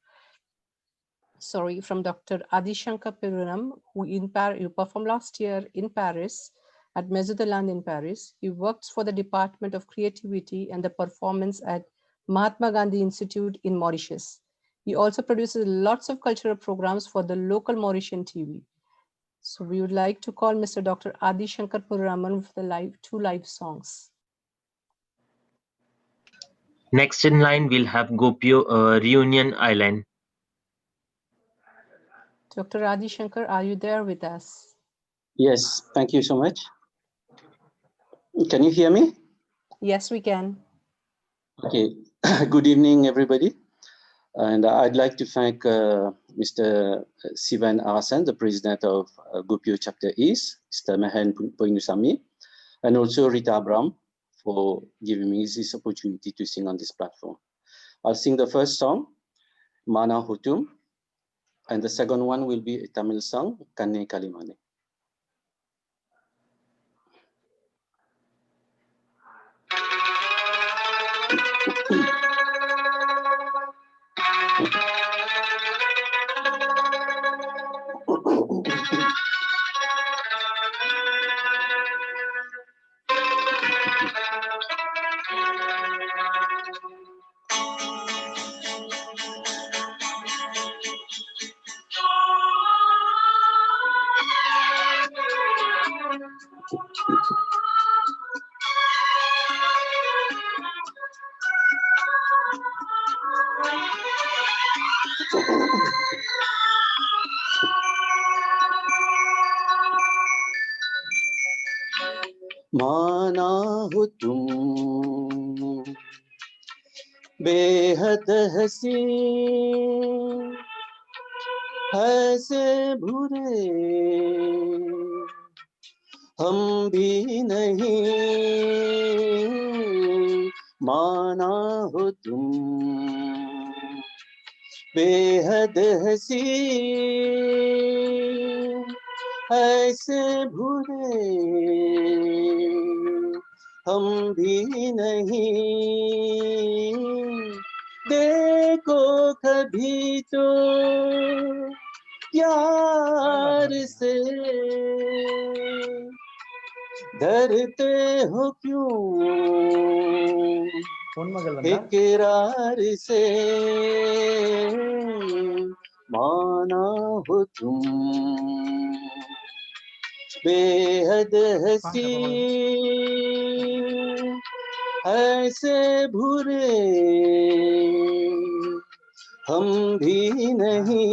Adi Shankar Peruram, who performed last year in Paris at Maison de Land in Paris. He works for the Department of Creativity and the Performance at Mahatma Gandhi Institute in Mauritius. He also produces lots of cultural programs for the local Mauritian TV. So we would like to call Mr. Dr. Adi Shankar Pururaman for the two live songs. Next in line, we'll have GopiIO Reunion Island. Dr. Adi Shankar, are you there with us? Yes, thank you so much. Can you hear me? Yes, we can. Okay, good evening, everybody. And I'd like to thank Mr. Sivan Arasan, the president of GopiIO Chapter East, Mr. Mehen Poinusami, and also Rita Abram for giving me this opportunity to sing on this platform. I'll sing the first song, Mana Hutum, and the second one will be a Tamil song, Kanne Kalimane. माना हो तुम बेहद हसी ऐसे भूरे हम भी नहीं माना हो तुम बेहद हसी ऐसे भूरे हम भी नहीं देखो कभी तो यार से डरते हो क्यों इकरार से माना हो तुम बेहद हसी ऐसे भूरे हम भी नहीं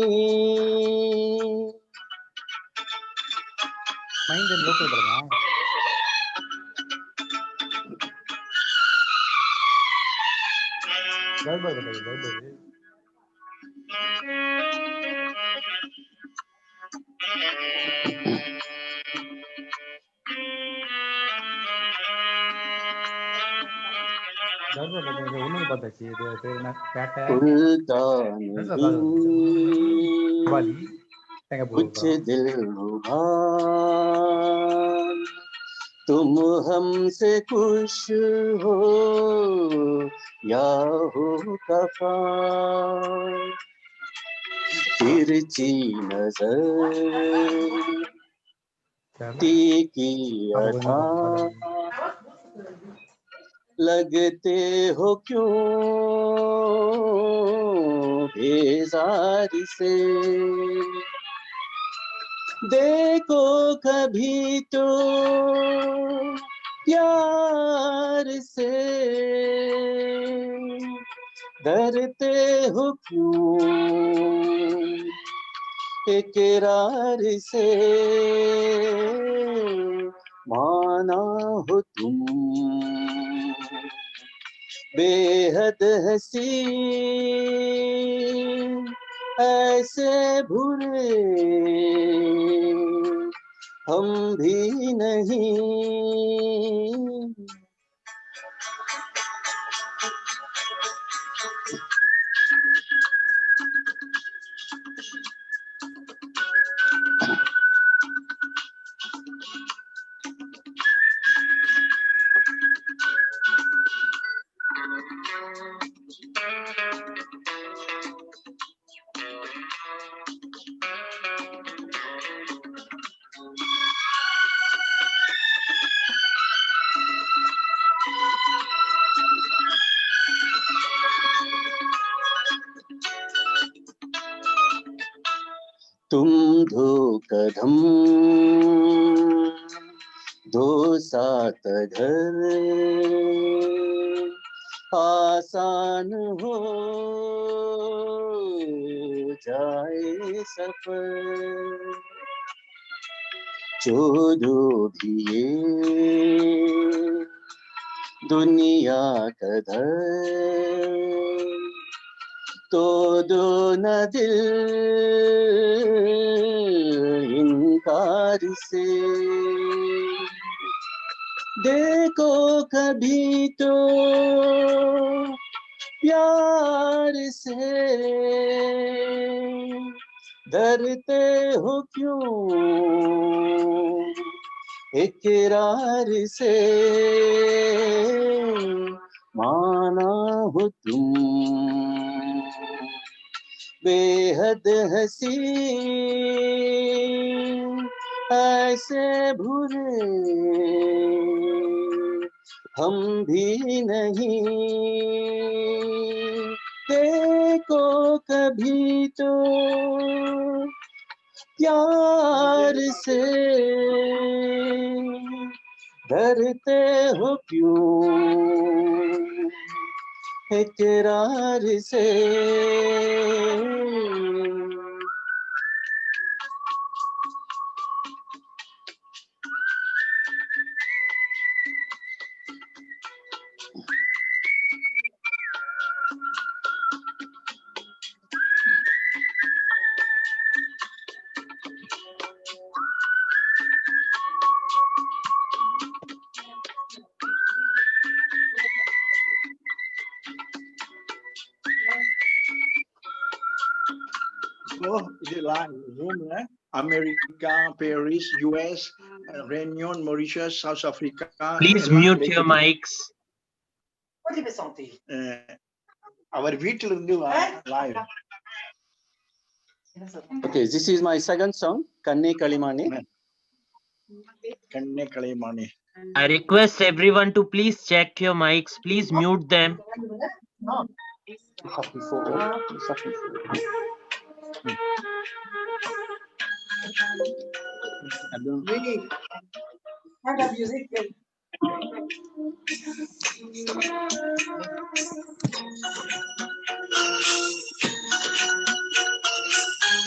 उल्टा नहीं कुछ दिल रुबा तुम हमसे खुश हो या हो खफा तिरछी नजर तीखी अदा लगते हो क्यों बेजार से देखो कभी तो प्यार से डरते हो क्यों इकरार से माना हो तुम बेहद हसी ऐसे भूले हम भी नहीं। तुम दो कदम दो साथ घर आसान हो जाए सफर। जो भी ये दुनिया कदर तो दो न दिल इनकार से। देखो कभी तो प्यार से डरते हो क्यों इकरार से। माना हो तुम बेहद हसी ऐसे भूले हम भी नहीं। देखो कभी तो प्यार से डरते हो क्यों इकरार से। Oh, is it live? Zoom, eh? America, Paris, US, Réunion, Mauritius, South Africa. Please mute your mics. Our வீட்டிலிருந்து live. Okay, this is my second song, Kanne Kalimane. Kanne Kalimane. I request everyone to please check your mics. Please mute them.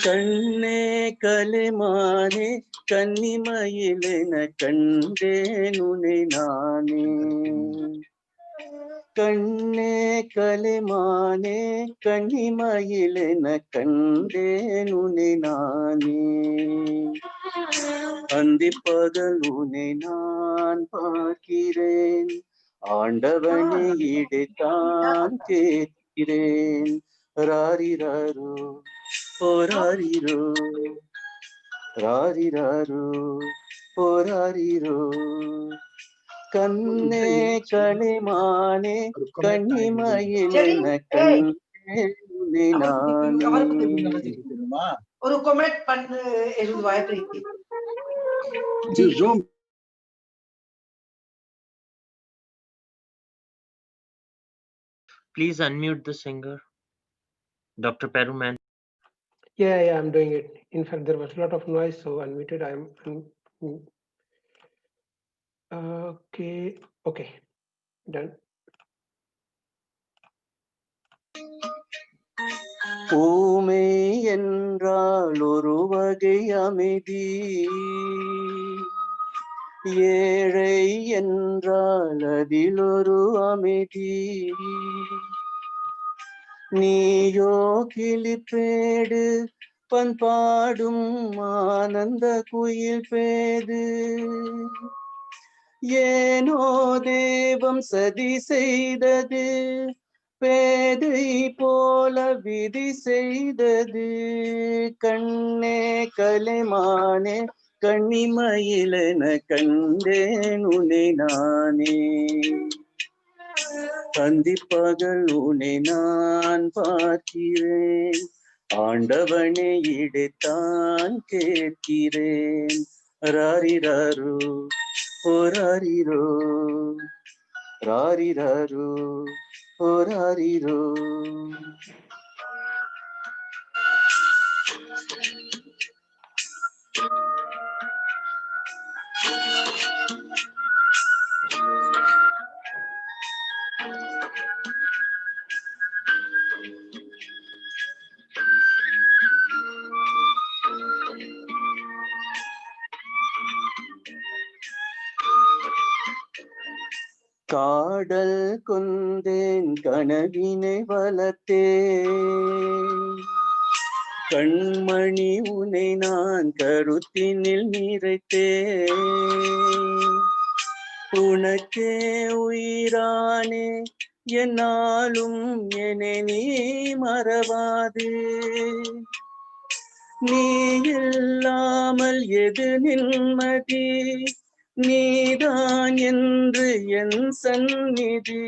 ಕಣ್ಣೆ ಕಲೆಮಾನೆ ಕನ್ನಿಮಯಿಲೆನ ಕಂಡೇನು ನಾನೇ. ಕಣ್ಣೆ ಕಲೆಮಾನೆ கன்னிமயிலென கண்டேன் உன்னை நானே. அந்திப்பகல் உன்னை நான் பார்க்கிறேன், ஆண்டவனை இடைத்தான் கேட்கிறேன். ராரிராரோ போராரிரோ ராரிராரோ போராரிரோ. கண்ணே களிமானே கன்னிமயிலென கண்டேன் நானே. ஒரு கமெண்ட் பண்ணு எழுது வாய்ப்பு. Zoom. Please unmute the singer, Dr. Peruman. Yeah, I'm doing it. In fact, there was a lot of noise, so unmuted. Okay, done. ஊமை என்றால் ஒரு வகை அமைதி, ஏழை என்றால் அதில் ஒரு அமைதி. நீயோ கிளிப்பேடு பண்பாடும் ஆனந்த குயில் பேது. ஏனோ தெய்வம் சதி செய்தது, பேதை போல விதி செய்தது. கண்ணே கலைமானே கண்ணிமயிலென கண்டேன் உன்னை நானே. அந்திப்பகல் உன்னை நான் பார்க்கிறேன், ஆண்டவனை இடைத்தான் கேட்கிறேன். ராரிராரு ஓராரிரோ, ராரிராரு ஓராரிரோ. காடல் கொண்டேன் கனவினை வளர்த்தேன், கண்மணி உனை நான் கருத்தினில் நிறைத்தேன். உனக்கே உயிரானே என்னாலும் என்னை நீ மறவாது. நீ இல்லாமல் எது நிம்மதி, நீதான் என்று என் சந்நிதி.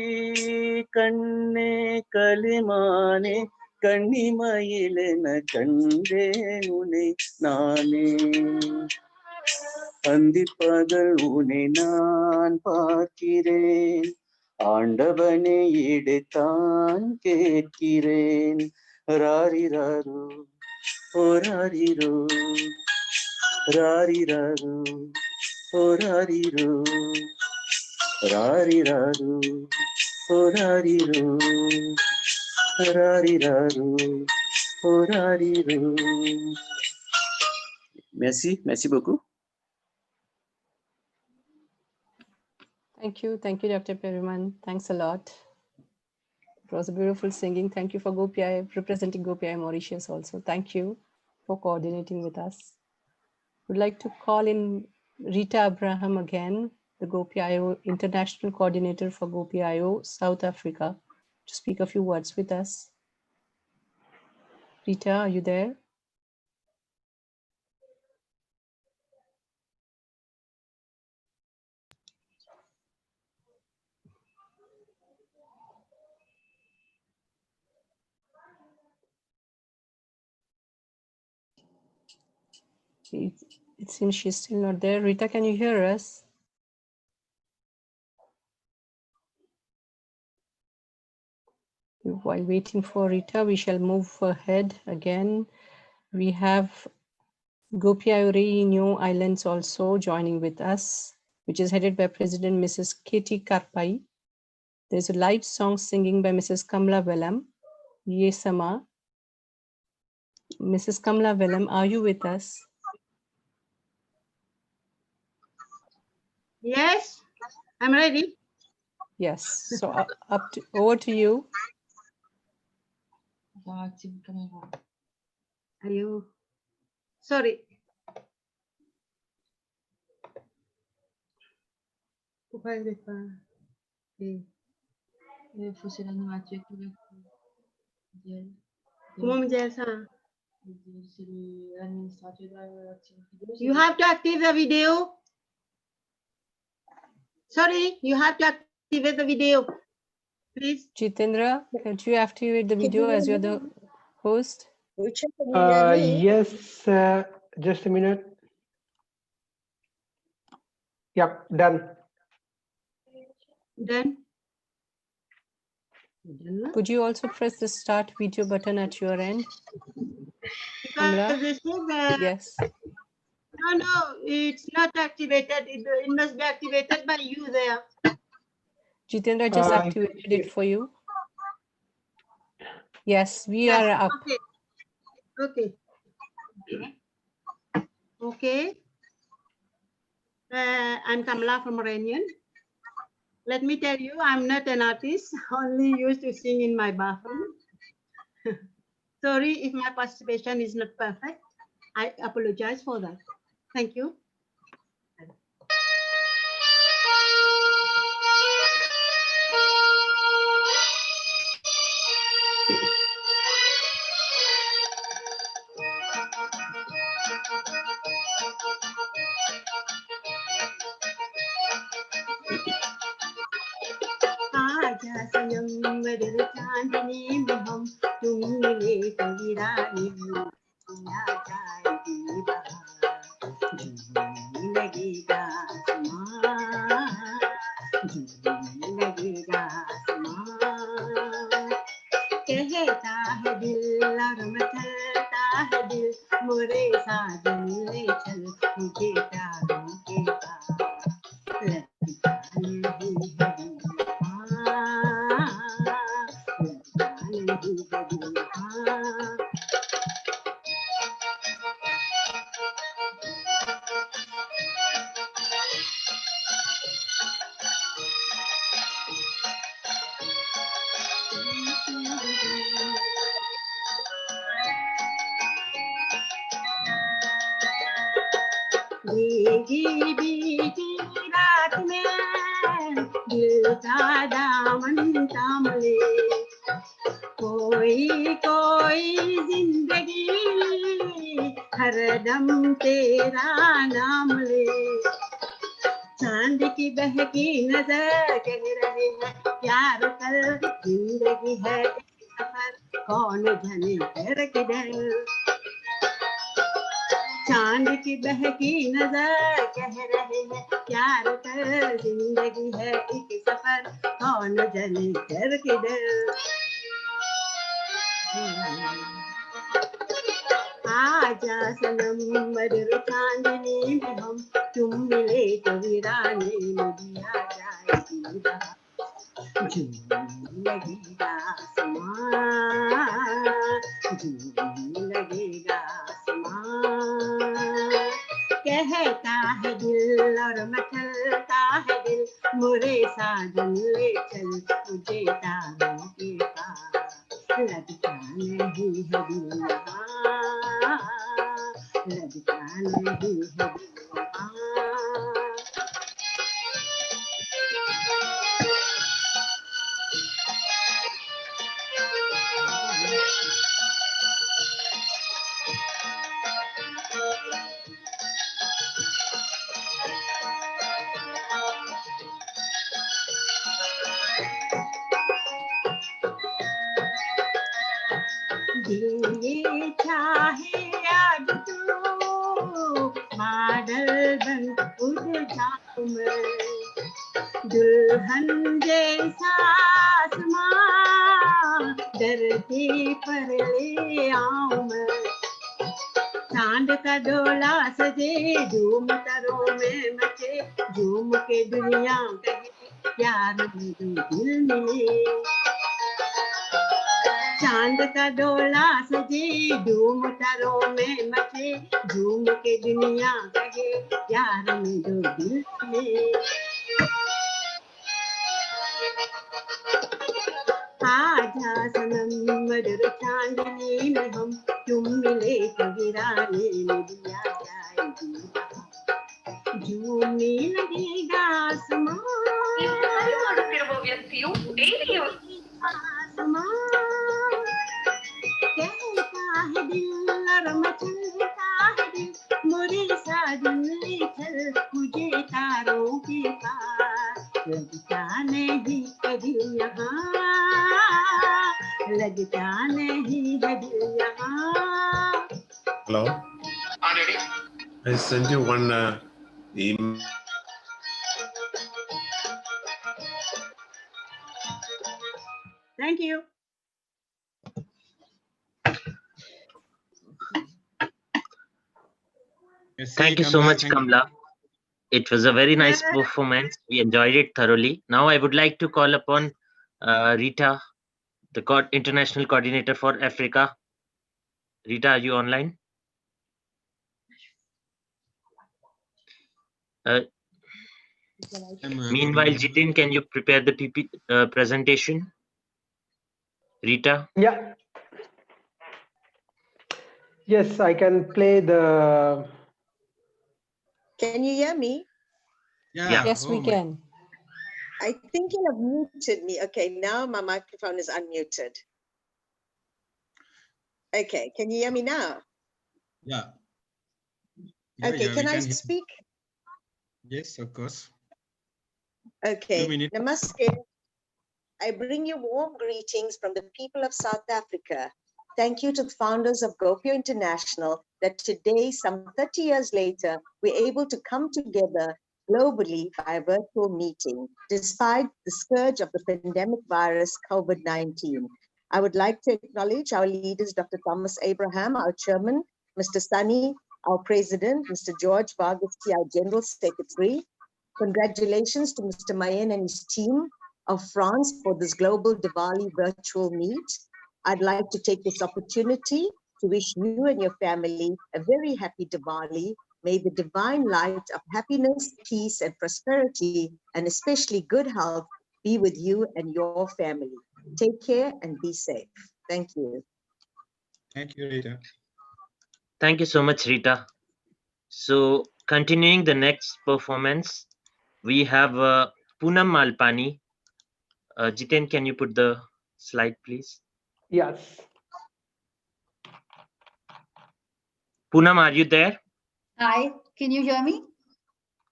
கண்ணே கலிமானே கண்ணிமயிலென கண்டேன் உன்னை நானே. அந்திப்பகல் உன்னை நான் பார்க்கிறேன், ஆண்டவனை இடைத்தான் கேட்கிறேன். ராரிராரு ஓராரிரோ, ராரிராரு ஓராரிரோ, ராரிராரு ஓராரிரோ, ராரிராரு ஓராரிரோ. Merci beaucoup. Thank you, Dr. Peruman. Thanks a lot. It was a beautiful singing. Thank you for GoPI, representing GoPI Mauritius also. Thank you for coordinating with us. Would like to call in Rita Abraham again, the GoPIO International Coordinator for GoPIO South Africa, to speak a few words with us. Rita, are you there? It seems she's still not there. Rita, can you hear us? While waiting for Rita, we shall move ahead again. We have GoPIO Reunion Islands also joining with us, which is headed by President Mrs. Katie Karpai. There's a live song singing by Mrs. Kamla Velam. Yesama. Mrs. Kamla Velam, are you with us? Yes, I'm ready. Yes, so over to you. Are you? Sorry. You have to activate the video. Sorry, you have to activate the video, please. Jitendra, could you activate the video as you're the host? Yes, just a minute. Yep, done. Done. Could you also press the start video button at your end? Kamla? Yes. No, it's not activated. It must be activated by you there. Jitendra just activated it for you. Yes, we are up. Okay. Okay. I'm Kamala from Iranian. Let me tell you, I'm not an artist, only used to sing in my bathroom. Sorry if my participation is not perfect. I apologize for that. Thank you. आजा सनम mother चांदनी में हम तुम मिले तो वीरानी आ जाएगी बहार झूमने लगेगा आसमां झूमने लगेगा आसमां कहता है दिल और मचलता है दिल मोरे साजन ले चल मुझे प्यारों के पार लगता नहीं है दिल भीगी भीगी रात में दिल का दामन थाम ले कोई कोई जिंदगी हरदम तेरा नाम ले चांद की बहकी नजर कह रहे हैं प्यार कर जिंदगी है एक सफर कौन जाने कर किधर चांद की बहकी नजर कह रहे हैं प्यार कर जिंदगी है एक सफर कौन जाने कर किधर आजा सनम मदर चांदनी में हम तुम मिले तो वीरानी नदिया जाएगी बहार झूमने लगेगा आसमां झूमने लगेगा आसमां कहता है दिल और मचलता है दिल मोरे साजन ले चल मुझे तारों के पार लगता नहीं है दिल यहाँ लगता नहीं है दिल यहाँ दिल ये चाहे आज तो बादल बन उड़ जाऊं मैं दुल्हन जैसा आसमां धरती पर ले आऊं मैं चांद का डोला सजे झूम तारों में मचे झूम के दुनिया कहे प्यार में दिल मिले चांद का डोला सजे झूम तारों में मचे झूम के दुनिया कहे प्यार में दो दिल मिले आजा सनम मदर चांदनी में हम तुम मिले तो वीरानी नदिया जाएगी बहार झूमने लगेगा आसमां आसमां कहता है दिल और मचलता है दिल मोरे साजन ले चल मुझे तारों के पार लगता नहीं है दिल यहाँ लगता नहीं है दिल यहाँ Hello. I sent you one email. Thank you. Thank you so much, Kamla. It was a very nice performance. We enjoyed it thoroughly. Now I would like to call upon Rita, the International Coordinator for Africa. Rita, are you online? Meanwhile, Jitin, can you prepare the presentation? Rita? Yeah. Yes, I can play the. Can you hear me? Yeah. Yes, we can. I think you have muted me. Okay, now my microphone is unmuted. Okay, can you hear me now? Yeah. Okay, we can I hear. speak? Yes, of course. Okay, 2 minutes. namaste. I bring you warm greetings from the people of South Africa. Thank you to the founders of Gopio International that today, some 30 years later, we're able to come together globally by a virtual meeting, despite the scourge of the pandemic virus, COVID-19. I would like to acknowledge our leaders, Dr. Thomas Abraham, our chairman, Mr. Sunny, our president, Mr. George Vargasy, our general secretary. Congratulations to Mr. Mayen and his team of France for this global Diwali virtual meet. I'd like to take this opportunity to wish you and your family a very happy Diwali. May the divine light of happiness, peace, and prosperity, and especially good health, be with you and your family. Take care and be safe. Thank you. Thank you, Rita. Thank you so much, Rita. So, continuing the next performance, we have Poonam Malpani. Jiten, can you put the slide, please? Yes. Poonam, are you there? Hi, can you hear me?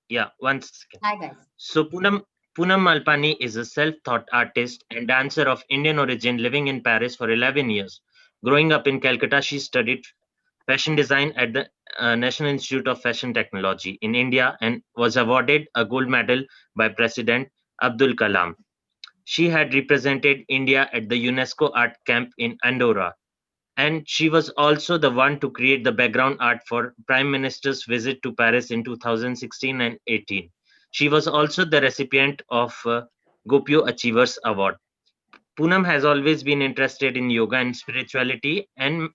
Yeah, one second. Hi, guys. So Poonam Malpani is a self-taught artist and dancer of Indian origin living in Paris for 11 years. Growing up in Calcutta, she studied fashion design at the National Institute of Fashion Technology in India and was awarded a gold medal by President Abdul Kalam. She had represented India at the UNESCO Art Camp in Andorra, and she was also the one to create the background art for Prime Minister's visit to Paris in 2016 and 18. She was also the recipient of Gopio Achievers Award. Poonam has always been interested in yoga and spirituality, and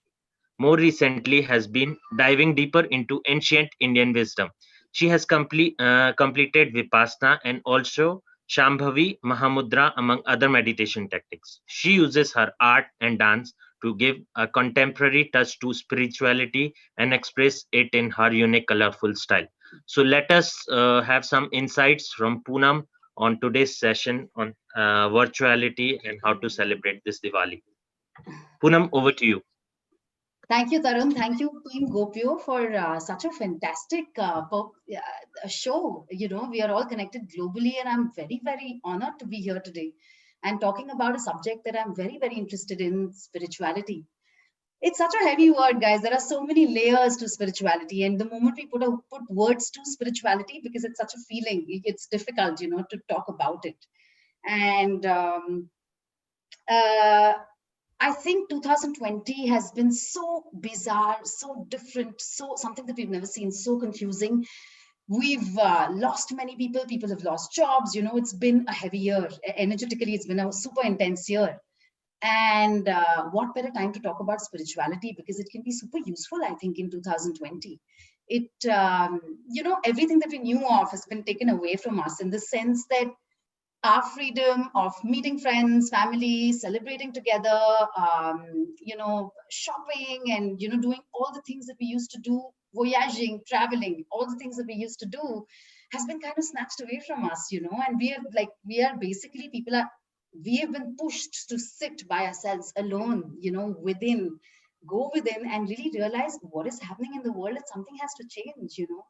more recently has been diving deeper into ancient Indian wisdom. She has completed Vipassana and also Shambhavi Mahamudra, among other meditation techniques. She uses her art and dance to give a contemporary touch to spirituality and express it in her unique, colorful style. So let us have some insights from Poonam on today's session on virtuality and how to celebrate this Diwali. Poonam, over to you. Thank you, Tarun. Thank you, Team Gopio, for such a fantastic show. You know, we are all connected globally, and I'm very, very honored to be here today and talking about a subject that I'm very, very interested in, spirituality. It's such a heavy word, guys. There are so many layers to spirituality, and the moment we put words to spirituality, because it's such a feeling, it's difficult, you know, to talk about it. And I think 2020 has been so bizarre, so different, so something that we've never seen, so confusing. We've lost many people. People have lost jobs. You know, it's been a heavy year. Energetically, it's been a super intense year. And what better time to talk about spirituality, because it can be super useful, I think, in 2020. It, you know, everything that we knew of has been taken away from us, in the sense that our freedom of meeting friends, family, celebrating together, you know, shopping, and, you know, doing all the things that we used to do, voyaging, traveling, all the things that we used to do has been kind of snatched away from us, you know. And we are basically, we have been pushed to sit by ourselves alone, you know, go within and really realize what is happening in the world, and something has to change, you know.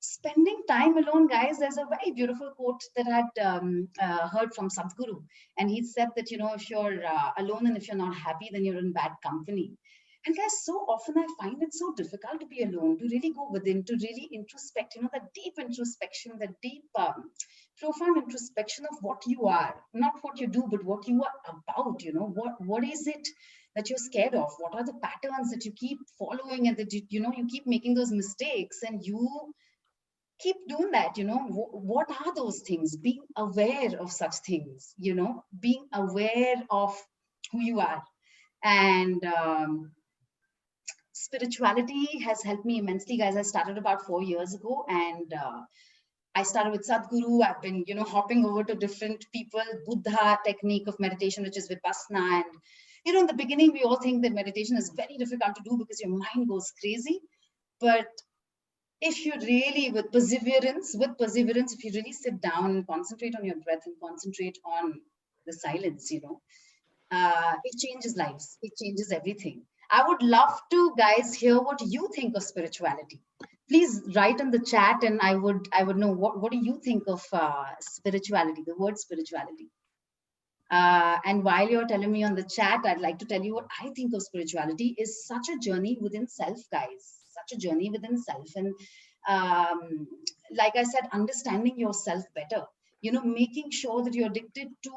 Spending time alone, guys, there's a very beautiful quote that I had heard from Sadhguru, and he said that, you know, if you're alone and if you're not happy, then you're in bad company. And guys, so often I find it so difficult to be alone, to really go within, to really introspect, you know, that deep introspection, that deep, profound introspection of what you are, not what you do, but what you are about, you know, what is it that you're scared of? What are the patterns that you keep following, and that, you know, you keep making those mistakes, and you keep doing that, you know. What are those things? Being aware of such things, you know, being aware of who you are. And spirituality has helped me immensely, guys. I started about 4 years ago, and I started with Sadhguru. I've been, hopping over to different people, Buddha technique of meditation, which is Vipassana. And, in the beginning, we all think that meditation is very difficult to do because your mind goes crazy. But if you really, with perseverance, if you really sit down and concentrate on your breath and concentrate on the silence, it changes lives. It changes everything. I would love to, guys, hear what you think of spirituality. Please write in the chat, and I would know what do you think of spirituality, the word spirituality. And while you're telling me on the chat, I'd like to tell you what I think of spirituality is such a journey within self, guys, such a journey within self. And like I said, understanding yourself better, making sure that you're addicted to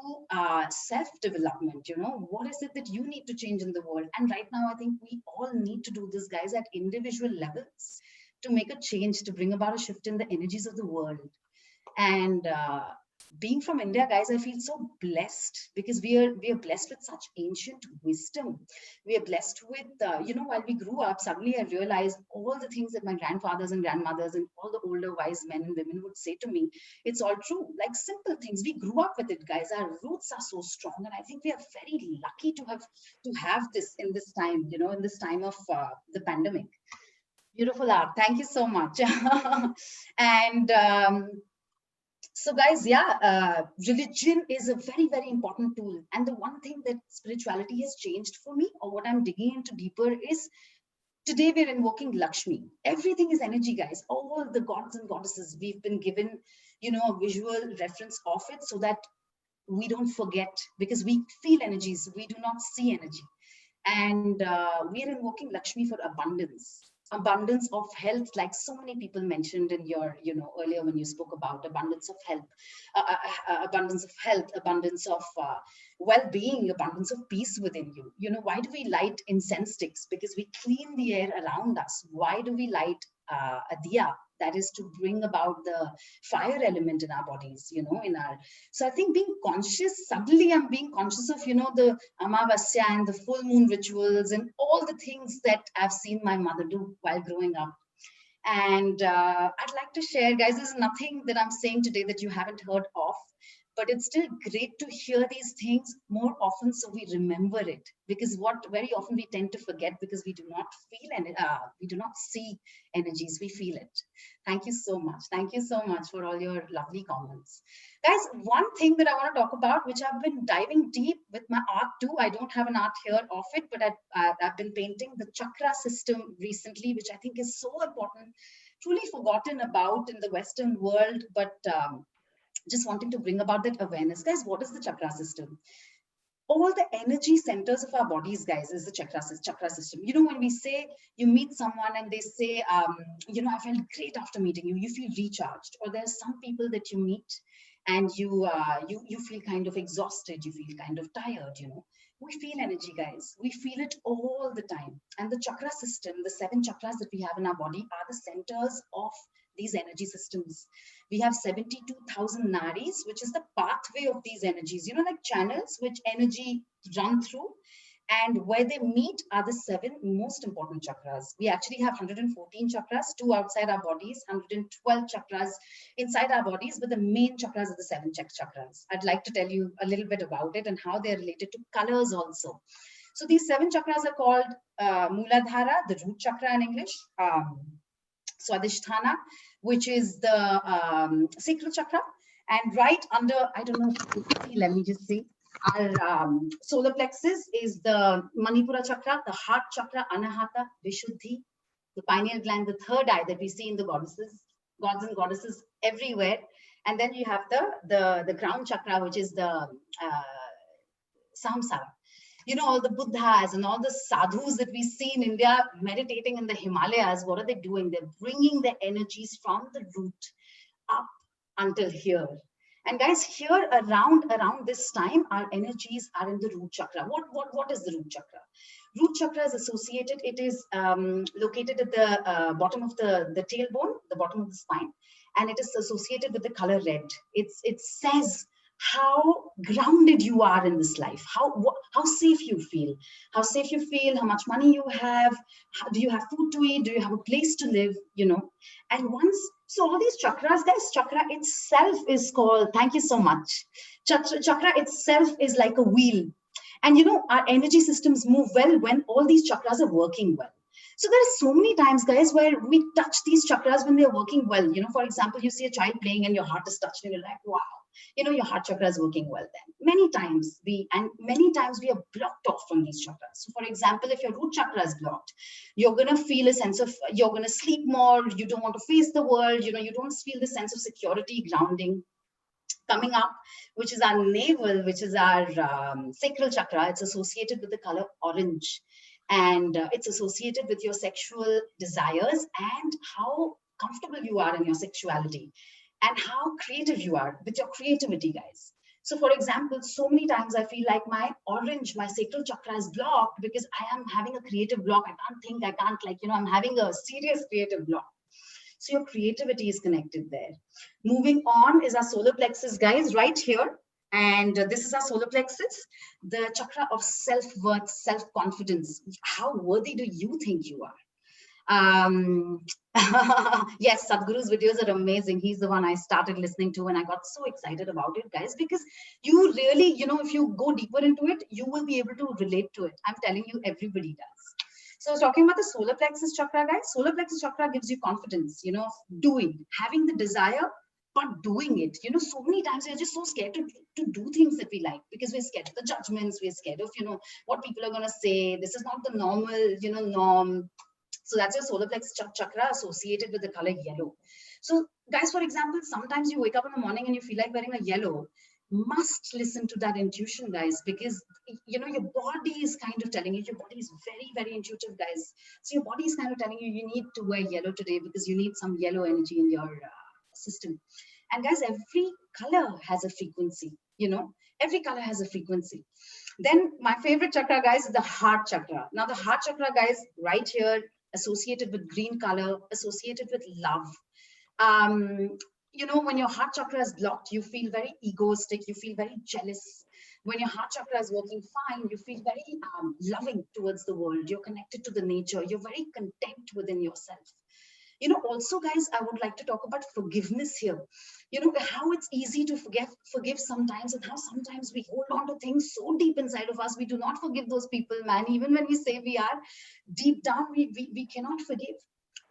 self-development, what is it that you need to change in the world? And right now, I think we all need to do this, guys, at individual levels to make a change, to bring about a shift in the energies of the world. And being from India, guys, I feel so blessed because we are blessed with such ancient wisdom. We are blessed with, while we grew up, suddenly I realized all the things that my grandfathers and grandmothers and all the older wise men and women would say to me. It's all true, like simple things. We grew up with it, guys. Our roots are so strong. And I think we are very lucky to have this in this time, in this time of the pandemic. Beautiful art. Thank you so much. And so guys, religion is a very, very important tool. And the one thing that spirituality has changed for me, or what I'm digging into deeper, is today we're invoking Lakshmi. Everything is energy, guys. All the gods and goddesses, we've been given, a visual reference of it so that we don't forget, because we feel energies, we do not see energy. And we are invoking Lakshmi for abundance of health, like so many people mentioned in your, earlier when you spoke about abundance of health, abundance of well-being, abundance of peace within you. Why do we light incense sticks? Because we clean the air around us. Why do we light a diya? That is to bring about the fire element in our bodies, so I think being conscious, suddenly I'm being conscious of, the Amavasya and the full moon rituals and all the things that I've seen my mother do while growing up. And I'd like to share, guys, there's nothing that I'm saying today that you haven't heard of, but it's still great to hear these things more often so we remember it, because what very often we tend to forget because we do not feel and we do not see energies, we feel it. Thank you so much. Thank you so much for all your lovely comments. Guys, one thing that I want to talk about, which I've been diving deep with my art too. I don't have an art here of it, but I've been painting the chakra system recently, which I think is so important, truly forgotten about in the Western world, but just wanting to bring about that awareness. Guys, what is the chakra system? All the energy centers of our bodies, guys, is the chakra system. When we say, you meet someone and they say, I felt great after meeting you, you feel recharged. Or there's some people that you meet and you feel kind of exhausted, you feel kind of tired, We feel energy, guys. We feel it all the time. And the chakra system, the 7 chakras that we have in our body are the centers of these energy systems. We have 72,000 nadis, which is the pathway of these energies, like channels which energy run through, and where they meet are the 7 most important chakras. We actually have 114 chakras, 2 outside our bodies, 112 chakras inside our bodies, but the main chakras are the 7 chakras. I'd like to tell you a little bit about it and how they're related to colors also. So these 7 chakras are called Mooladhara, the root chakra in English, Swadhisthana, which is the sacral chakra, and right under, I don't know if you can see, let me just see, our solar plexus is the Manipura chakra, the heart chakra, Anahata, Vishuddhi, the pineal gland, the 3rd eye that we see in the gods and goddesses everywhere, and then you have the crown chakra, which is the Samsara. All the Buddhas and all the sadhus that we see in India meditating in the Himalayas, what are they doing? They're bringing the energies from the root up until here. And guys, here around this time, our energies are in the root chakra. What is the root chakra? Root chakra is associated, it is located at the bottom of the tailbone, the bottom of the spine, and it is associated with the color red. It says how grounded you are in this life, how safe you feel, how much money you have, do you have food to eat, do you have a place to live, And once So all these chakras, guys, chakra itself is called, thank you so much. Chakra itself is like a wheel. And you know, our energy systems move well when all these chakras are working well. So there are so many times, guys, where we touch these chakras when they're working well. You know, for example, you see a child playing and your heart is touched and you're like, wow, you know, your heart chakra is working well then. Many times we are blocked off from these chakras. So for example, if your root chakra is blocked, you're going to feel a sense of, you're going to sleep more, you don't want to face the world, you know, you don't feel the sense of security, grounding. Coming up, which is our navel, which is our sacral chakra, it's associated with the color orange. And it's associated with your sexual desires and how comfortable you are in your sexuality and how creative you are with your creativity, guys. So for example, so many times I feel like my sacral chakra is blocked because I am having a creative block. I can't think, I can't I'm having a serious creative block. So your creativity is connected there. Moving on is our solar plexus, guys, right here. And this is our solar plexus, the chakra of self-worth, self-confidence. How worthy do you think you are? Yes, Sadhguru's videos are amazing. He's the one I started listening to and I got so excited about it, guys, because you really, if you go deeper into it, you will be able to relate to it. I'm telling you, everybody does. So I was talking about the solar plexus chakra, guys. Solar plexus chakra gives you confidence, doing, having the desire, but doing it. So many times we're just so scared to do things that we like because we're scared of the judgments, we're scared of, what people are going to say. This is not the normal, norm. So that's your solar plexus chakra associated with the color yellow. So guys, for example, sometimes you wake up in the morning and you feel like wearing a yellow. Must listen to that intuition, guys, because your body is kind of telling you, your body is very, very intuitive, guys. So your body is kind of telling you, you need to wear yellow today because you need some yellow energy in your system. And guys, every color has a frequency, every color has a frequency. Then my favorite chakra, guys, is the heart chakra. Now the heart chakra, guys, right here, associated with green color, associated with love. When your heart chakra is blocked, you feel very egoistic, you feel very jealous. When your heart chakra is working fine, you feel very loving towards the world. You're connected to the nature. You're very content within yourself. Also, guys, I would like to talk about forgiveness here. How it's easy to forgive sometimes, and how sometimes we hold on to things so deep inside of us. We do not forgive those people, man. Even when we say we are, deep down, we cannot forgive.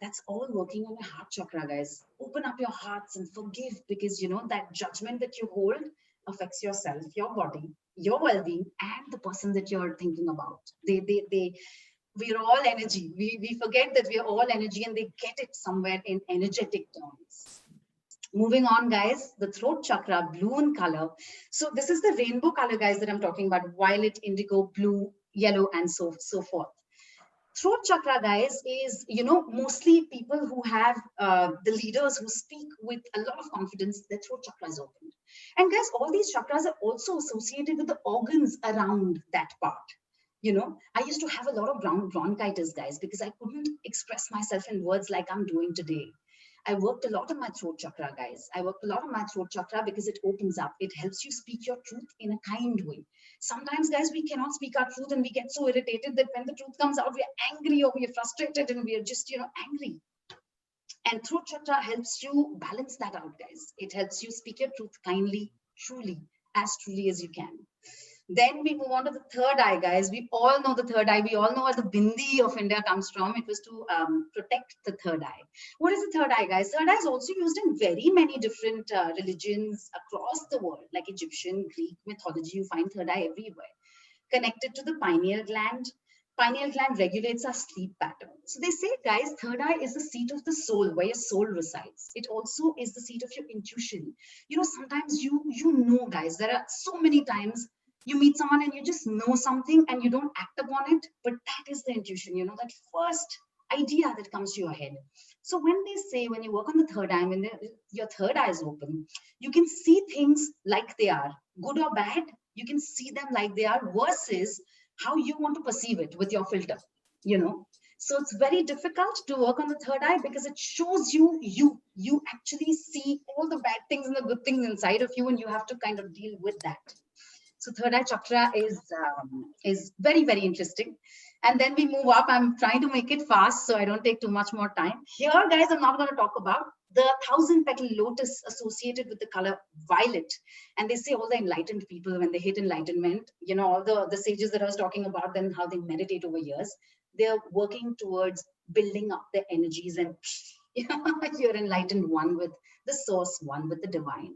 That's all working on your heart chakra, guys. Open up your hearts and forgive, because that judgment that you hold affects yourself, your body, your well-being, and the person that you're thinking about. We're all energy. We forget that we're all energy, and they get it somewhere in energetic terms. Moving on, guys, the throat chakra, blue in color. So this is the rainbow color, guys, that I'm talking about: violet, indigo, blue, yellow, and so forth. Throat chakra, guys, is, mostly people who have the leaders who speak with a lot of confidence, their throat chakra is opened. And guys, all these chakras are also associated with the organs around that part. I used to have a lot of bronchitis, guys, because I couldn't express myself in words like I'm doing today. I worked a lot on my throat chakra, guys. I worked a lot on my throat chakra because it opens up. It helps you speak your truth in a kind way. Sometimes, guys, we cannot speak our truth and we get so irritated that when the truth comes out, we're angry or we're frustrated and we're just, angry. And throat chakra helps you balance that out, guys. It helps you speak your truth kindly, truly, as truly as you can. Then we move on to the third eye, guys. We all know the third eye. We all know where the bindi of India comes from. It was to protect the third eye. What is the third eye, guys? Third eye is also used in very many different religions across the world, like Egyptian, Greek mythology. You find third eye everywhere. Connected to the pineal gland. Pineal gland regulates our sleep pattern. So they say, guys, third eye is the seat of the soul, where your soul resides. It also is the seat of your intuition. Sometimes you know, guys, there are so many times you meet someone and you just know something and you don't act upon it, but that is the intuition, that first idea that comes to your head. So when they say, when you work on the third eye, when your third eye is open, you can see things like they are, good or bad. You can see them like they are versus how you want to perceive it with your filter, So it's very difficult to work on the third eye because it shows you actually see all the bad things and the good things inside of you, and you have to kind of deal with that. So third eye chakra is very, very interesting. And then we move up. I'm trying to make it fast so I don't take too much more time. Here, guys, I'm not going to talk about the 1,000-petal lotus associated with the color violet. And they say all the enlightened people, when they hit enlightenment, you know, all the sages that I was talking about, then how they meditate over years, they're working towards building up their energies, and you're enlightened one with the source, one with the divine.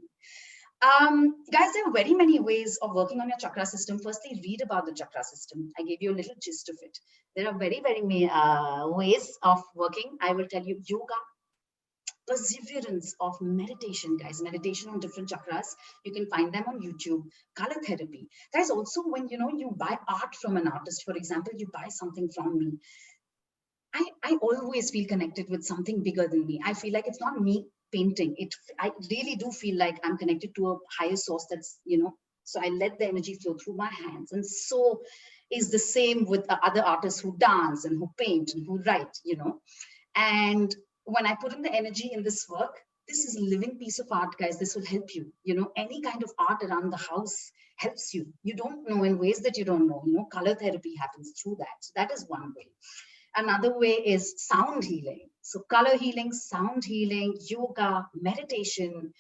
Guys, there are very many ways of working on your chakra system. Firstly, read about the chakra system. I gave you a little gist of it. There are very ways of working. I will tell you yoga, perseverance of meditation, guys, meditation on different chakras. You can find them on YouTube. Color therapy. Guys, also when, you know, you buy art from an artist, for example, you buy something from me, I always feel connected with something bigger than me. I feel like it's not me painting. I really do feel like I'm connected to a higher source that's, you know, so I let the energy flow through my hands. And so is the same with the other artists who dance and who paint and who write, you know. And when I put in the energy in this work, this is a living piece of art, guys. This will help you. You know, any kind of art around the house helps you. You don't know in ways that you don't know. You know, color therapy happens through that. So that is one way. Another way is sound healing. So color healing, sound healing, yoga, meditation,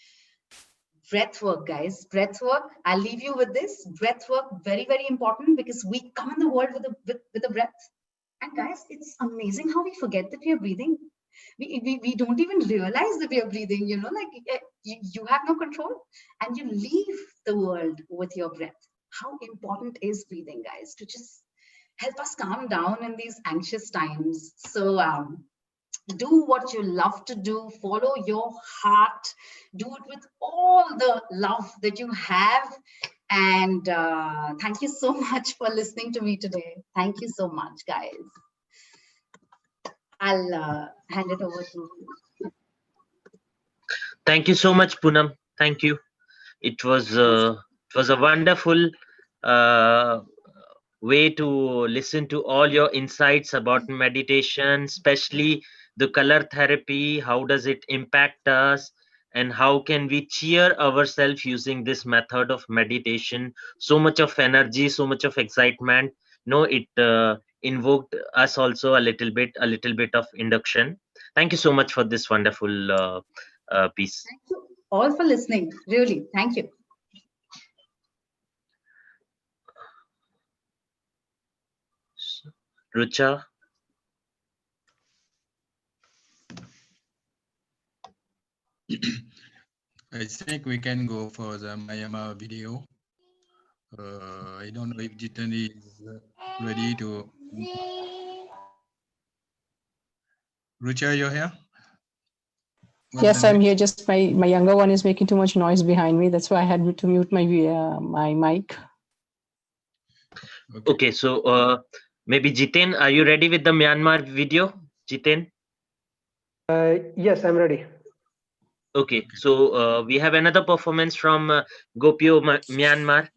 breath work, guys. Breath work. I'll leave you with this. Breath work, very, very important, because we come in the world with a breath. And guys, it's amazing how we forget that we are breathing. We don't even realize that we are breathing, you know, like you have no control and you leave the world with your breath. How important is breathing, guys, to just help us calm down in these anxious times. So do what you love to do, follow your heart, do it with all the love that you have. And thank you so much for listening to me today. Thank you so much, guys. I'll hand it over to you. Thank you so much, Poonam. Thank you. It was a wonderful way to listen to all your insights about meditation, especially the color therapy. How does it impact us? And how can we cheer ourselves using this method of meditation? So much of energy, so much of excitement. No, it invoked us also a little bit of induction. Thank you so much for this wonderful piece. Thank you all for listening. Really, thank you. Rucha. I think we can go for the Myanmar video. I don't know if Jiten is ready to. Rucha, you're here? Yes, I'm here. Just my younger one is making too much noise behind me. That's why I had to mute my my mic. Okay, so maybe Jiten, are you ready with the Myanmar video? Jiten? Yes, I'm ready. Okay, so we have another performance from Gopio Myanmar.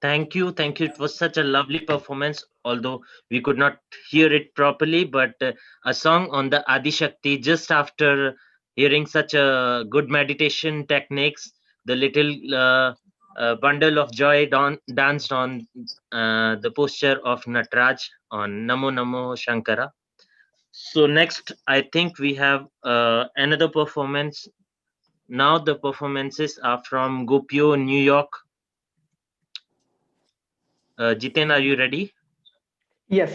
Thank you. Thank you. It was such a lovely performance, although we could not hear it properly, but a song on the Adi Shakti just after hearing such a good meditation techniques, the little bundle of joy danced on the posture of Nataraj on Namo Namo Shankara. So next, I think we have another performance. Now the performances are from Gopio, New York. Jiten, are you ready? Yes.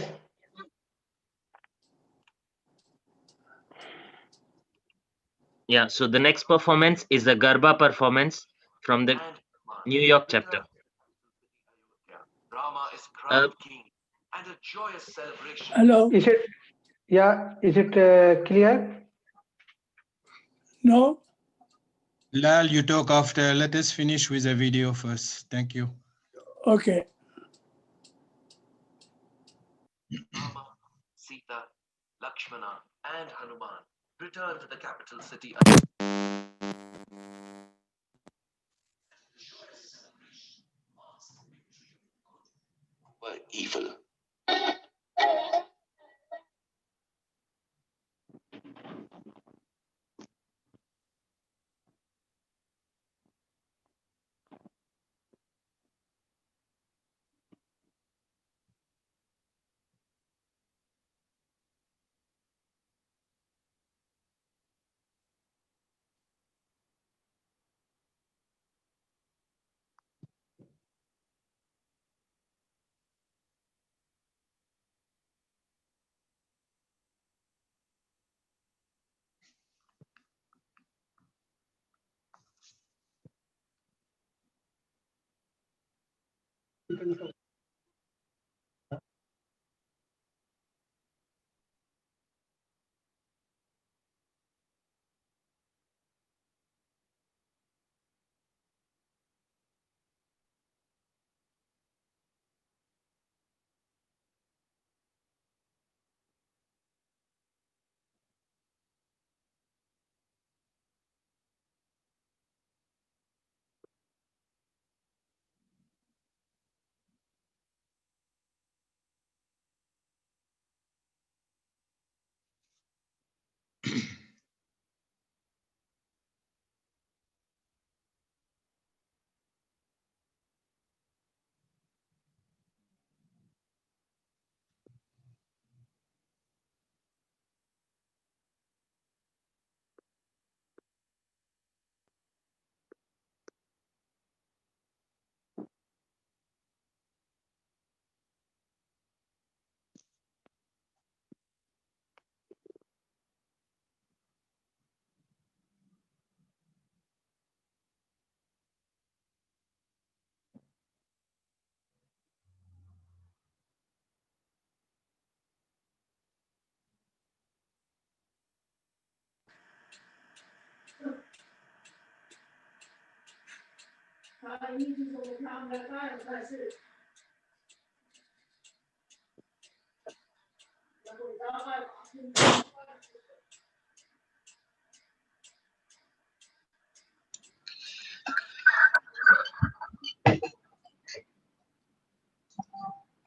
Yeah, so the next performance is the Garba performance from the New York chapter. Rama is crowned king and a joyous celebration. Hello. Is it clear? No. Lal, you talk after. Let us finish with a video first. Thank you. Okay. Rama, Sita, Lakshmana, and Hanuman return to the capital city. Were evil.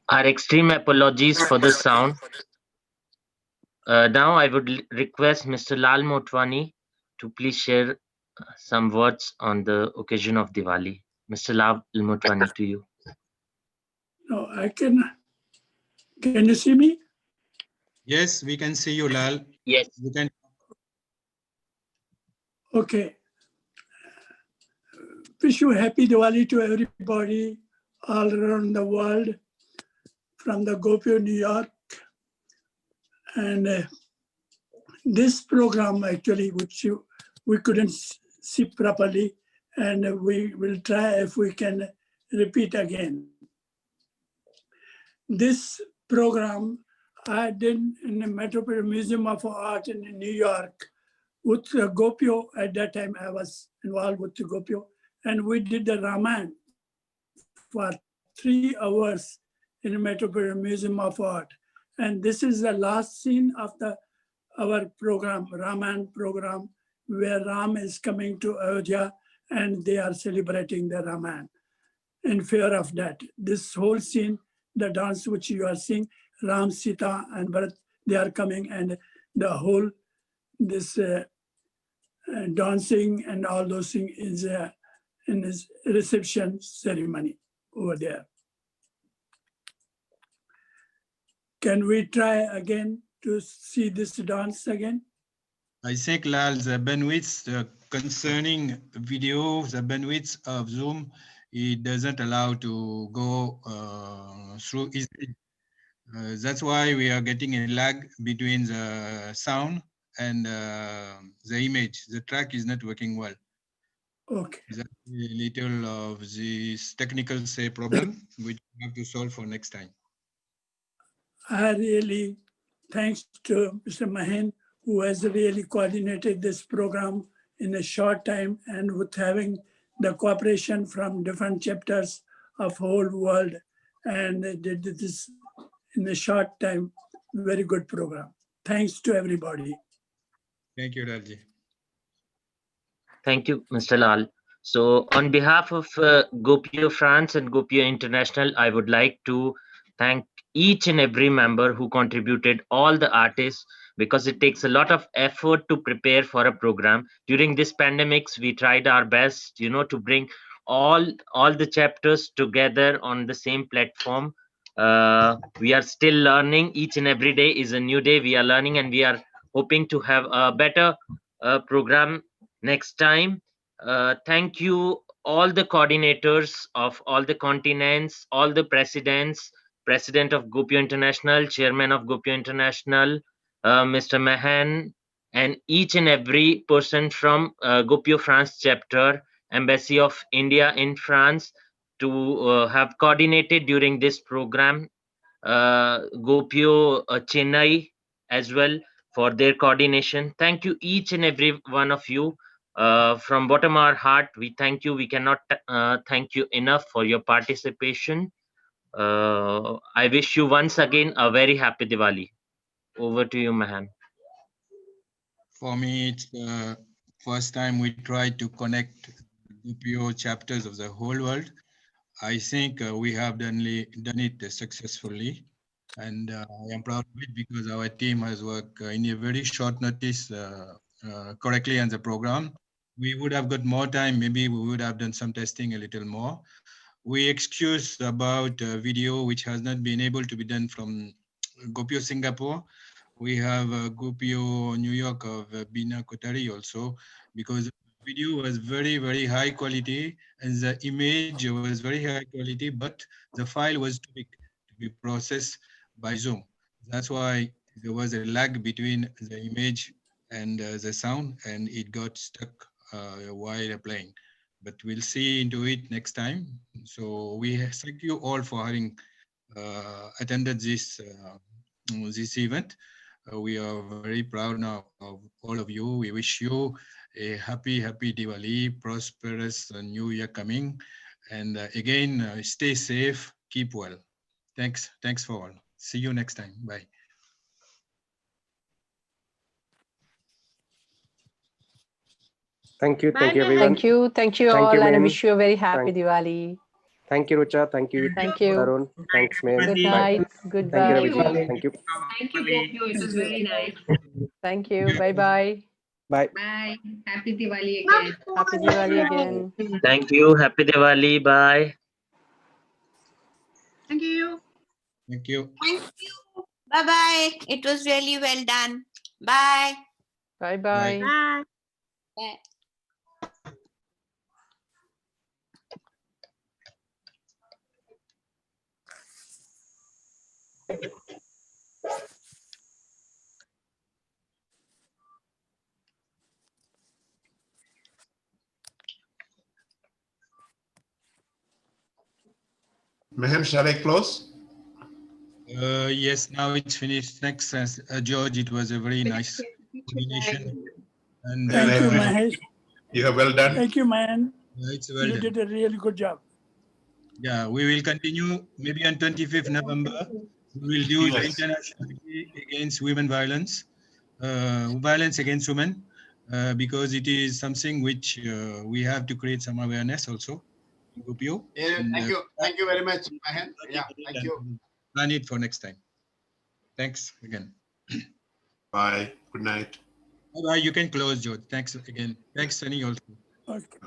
Our extreme apologies for the sound. Now I would request Mr. Lal Motwani to please share some words on the occasion of Diwali. Mr. Lal Motwani, to you. No, can you see me? Yes, we can see you, Lal. Yes. You can. Okay. Wish you happy Diwali to everybody all around the world from the Gopio, New York. And this program actually, which we couldn't see properly, and we will try if we can repeat again. This program I did in the Metropolitan Museum of Art in New York with Gopio. At that time, I was involved with the Gopio, and we did the Ramayana for 3 hours in the Metropolitan Museum of Art. And this is the last scene of our program, Ramayana program, where Ram is coming to Ayodhya and they are celebrating the Ramayana. in fear of that. This whole scene, the dance which you are seeing, Ram, Sita, and Bharat, they are coming, and the whole this dancing and all those things is in his reception ceremony over there. Can we try again to see this dance again? I think, Lal, the bandwidth concerning video, the bandwidth of Zoom, it doesn't allow to go through easily. That's why we are getting a lag between the sound and the image. The track is not working well. Okay. That's a little of this technical problem, which we have to solve for next time. I really, thanks to Mr. Mahen, who has really coordinated this program in a short time, and with having the cooperation from different chapters of whole world, and they did this in a short time. Very good program. Thanks to everybody. Thank you, Raji. Thank you, Mr. Lal. So on behalf of Gopio France and Gopio International, I would like to thank each and every member who contributed, all the artists, because it takes a lot of effort to prepare for a program. During this pandemics, we tried our best, to bring all the chapters together on the same platform. We are still learning. Each and every day is a new day. We are learning, and we are hoping to have a better program next time. Thank you, all the coordinators of all the continents, all the presidents, President of Gopio International, Chairman of Gopio International, Mr. Mahan, and each and every person from Gopio France chapter, Embassy of India in France, to have coordinated during this program. Gopio Chennai as well for their coordination. Thank you, each and every one of you. From bottom of our heart, we thank you. We cannot thank you enough for your participation. I wish you once again a very happy Diwali. Over to you, Mahan. For me, it's the first time we tried to connect Gopio chapters of the whole world. I think we have done it successfully, and I am proud of it because our team has worked in a very short notice correctly on the program. We would have got more time. Maybe we would have done some testing a little more. We excuse about video which has not been able to be done from Gopio Singapore. We have Gopio New York of Bina Kotari also, because video was very, very high quality and the image was very high quality, but the file was too big to be processed by Zoom. That's why there was a lag between the image and the sound, and it got stuck while playing. But we'll see into it next time. So we thank you all for having attended this this event. We are very proud now of all of you. We wish you a happy Diwali, prosperous new year coming. And again, stay safe, keep well. Thanks for all. See you next time. Bye. Thank you everyone. Thank you all, and I wish you a very happy Diwali. Thank you, Rucha. Thank you. Tarun. Thanks, man. Good night. Goodbye. Thank you, everybody. Thank you. Thank you, Gopio. It was very nice. Thank you. Bye-bye. Bye. Bye. Happy Diwali again. Happy Diwali again. Thank you. Happy Diwali. Bye. Thank you. Thank you. Thank you. Bye-bye. It was really well done. Bye. Bye-bye. Bye. Bye. Mahan, shall I close? Yes, now it's finished. Thanks, George. It was a very nice combination. And Thank you, Mahesh. You have well done. Thank you, man. It's well You done. did a really good job. Yeah, we will continue maybe on 25th November. We will do the Yes. International Day Against Women Violence, violence against women, because it is something which we have to create some awareness also. Gopio. Yeah, And, thank you very much, Mahen. Yeah, thank you. Plan it for next time. Thanks again. Bye. Good night. Bye. You can close, George. Thanks again. Thanks, Sunny, also. Okay.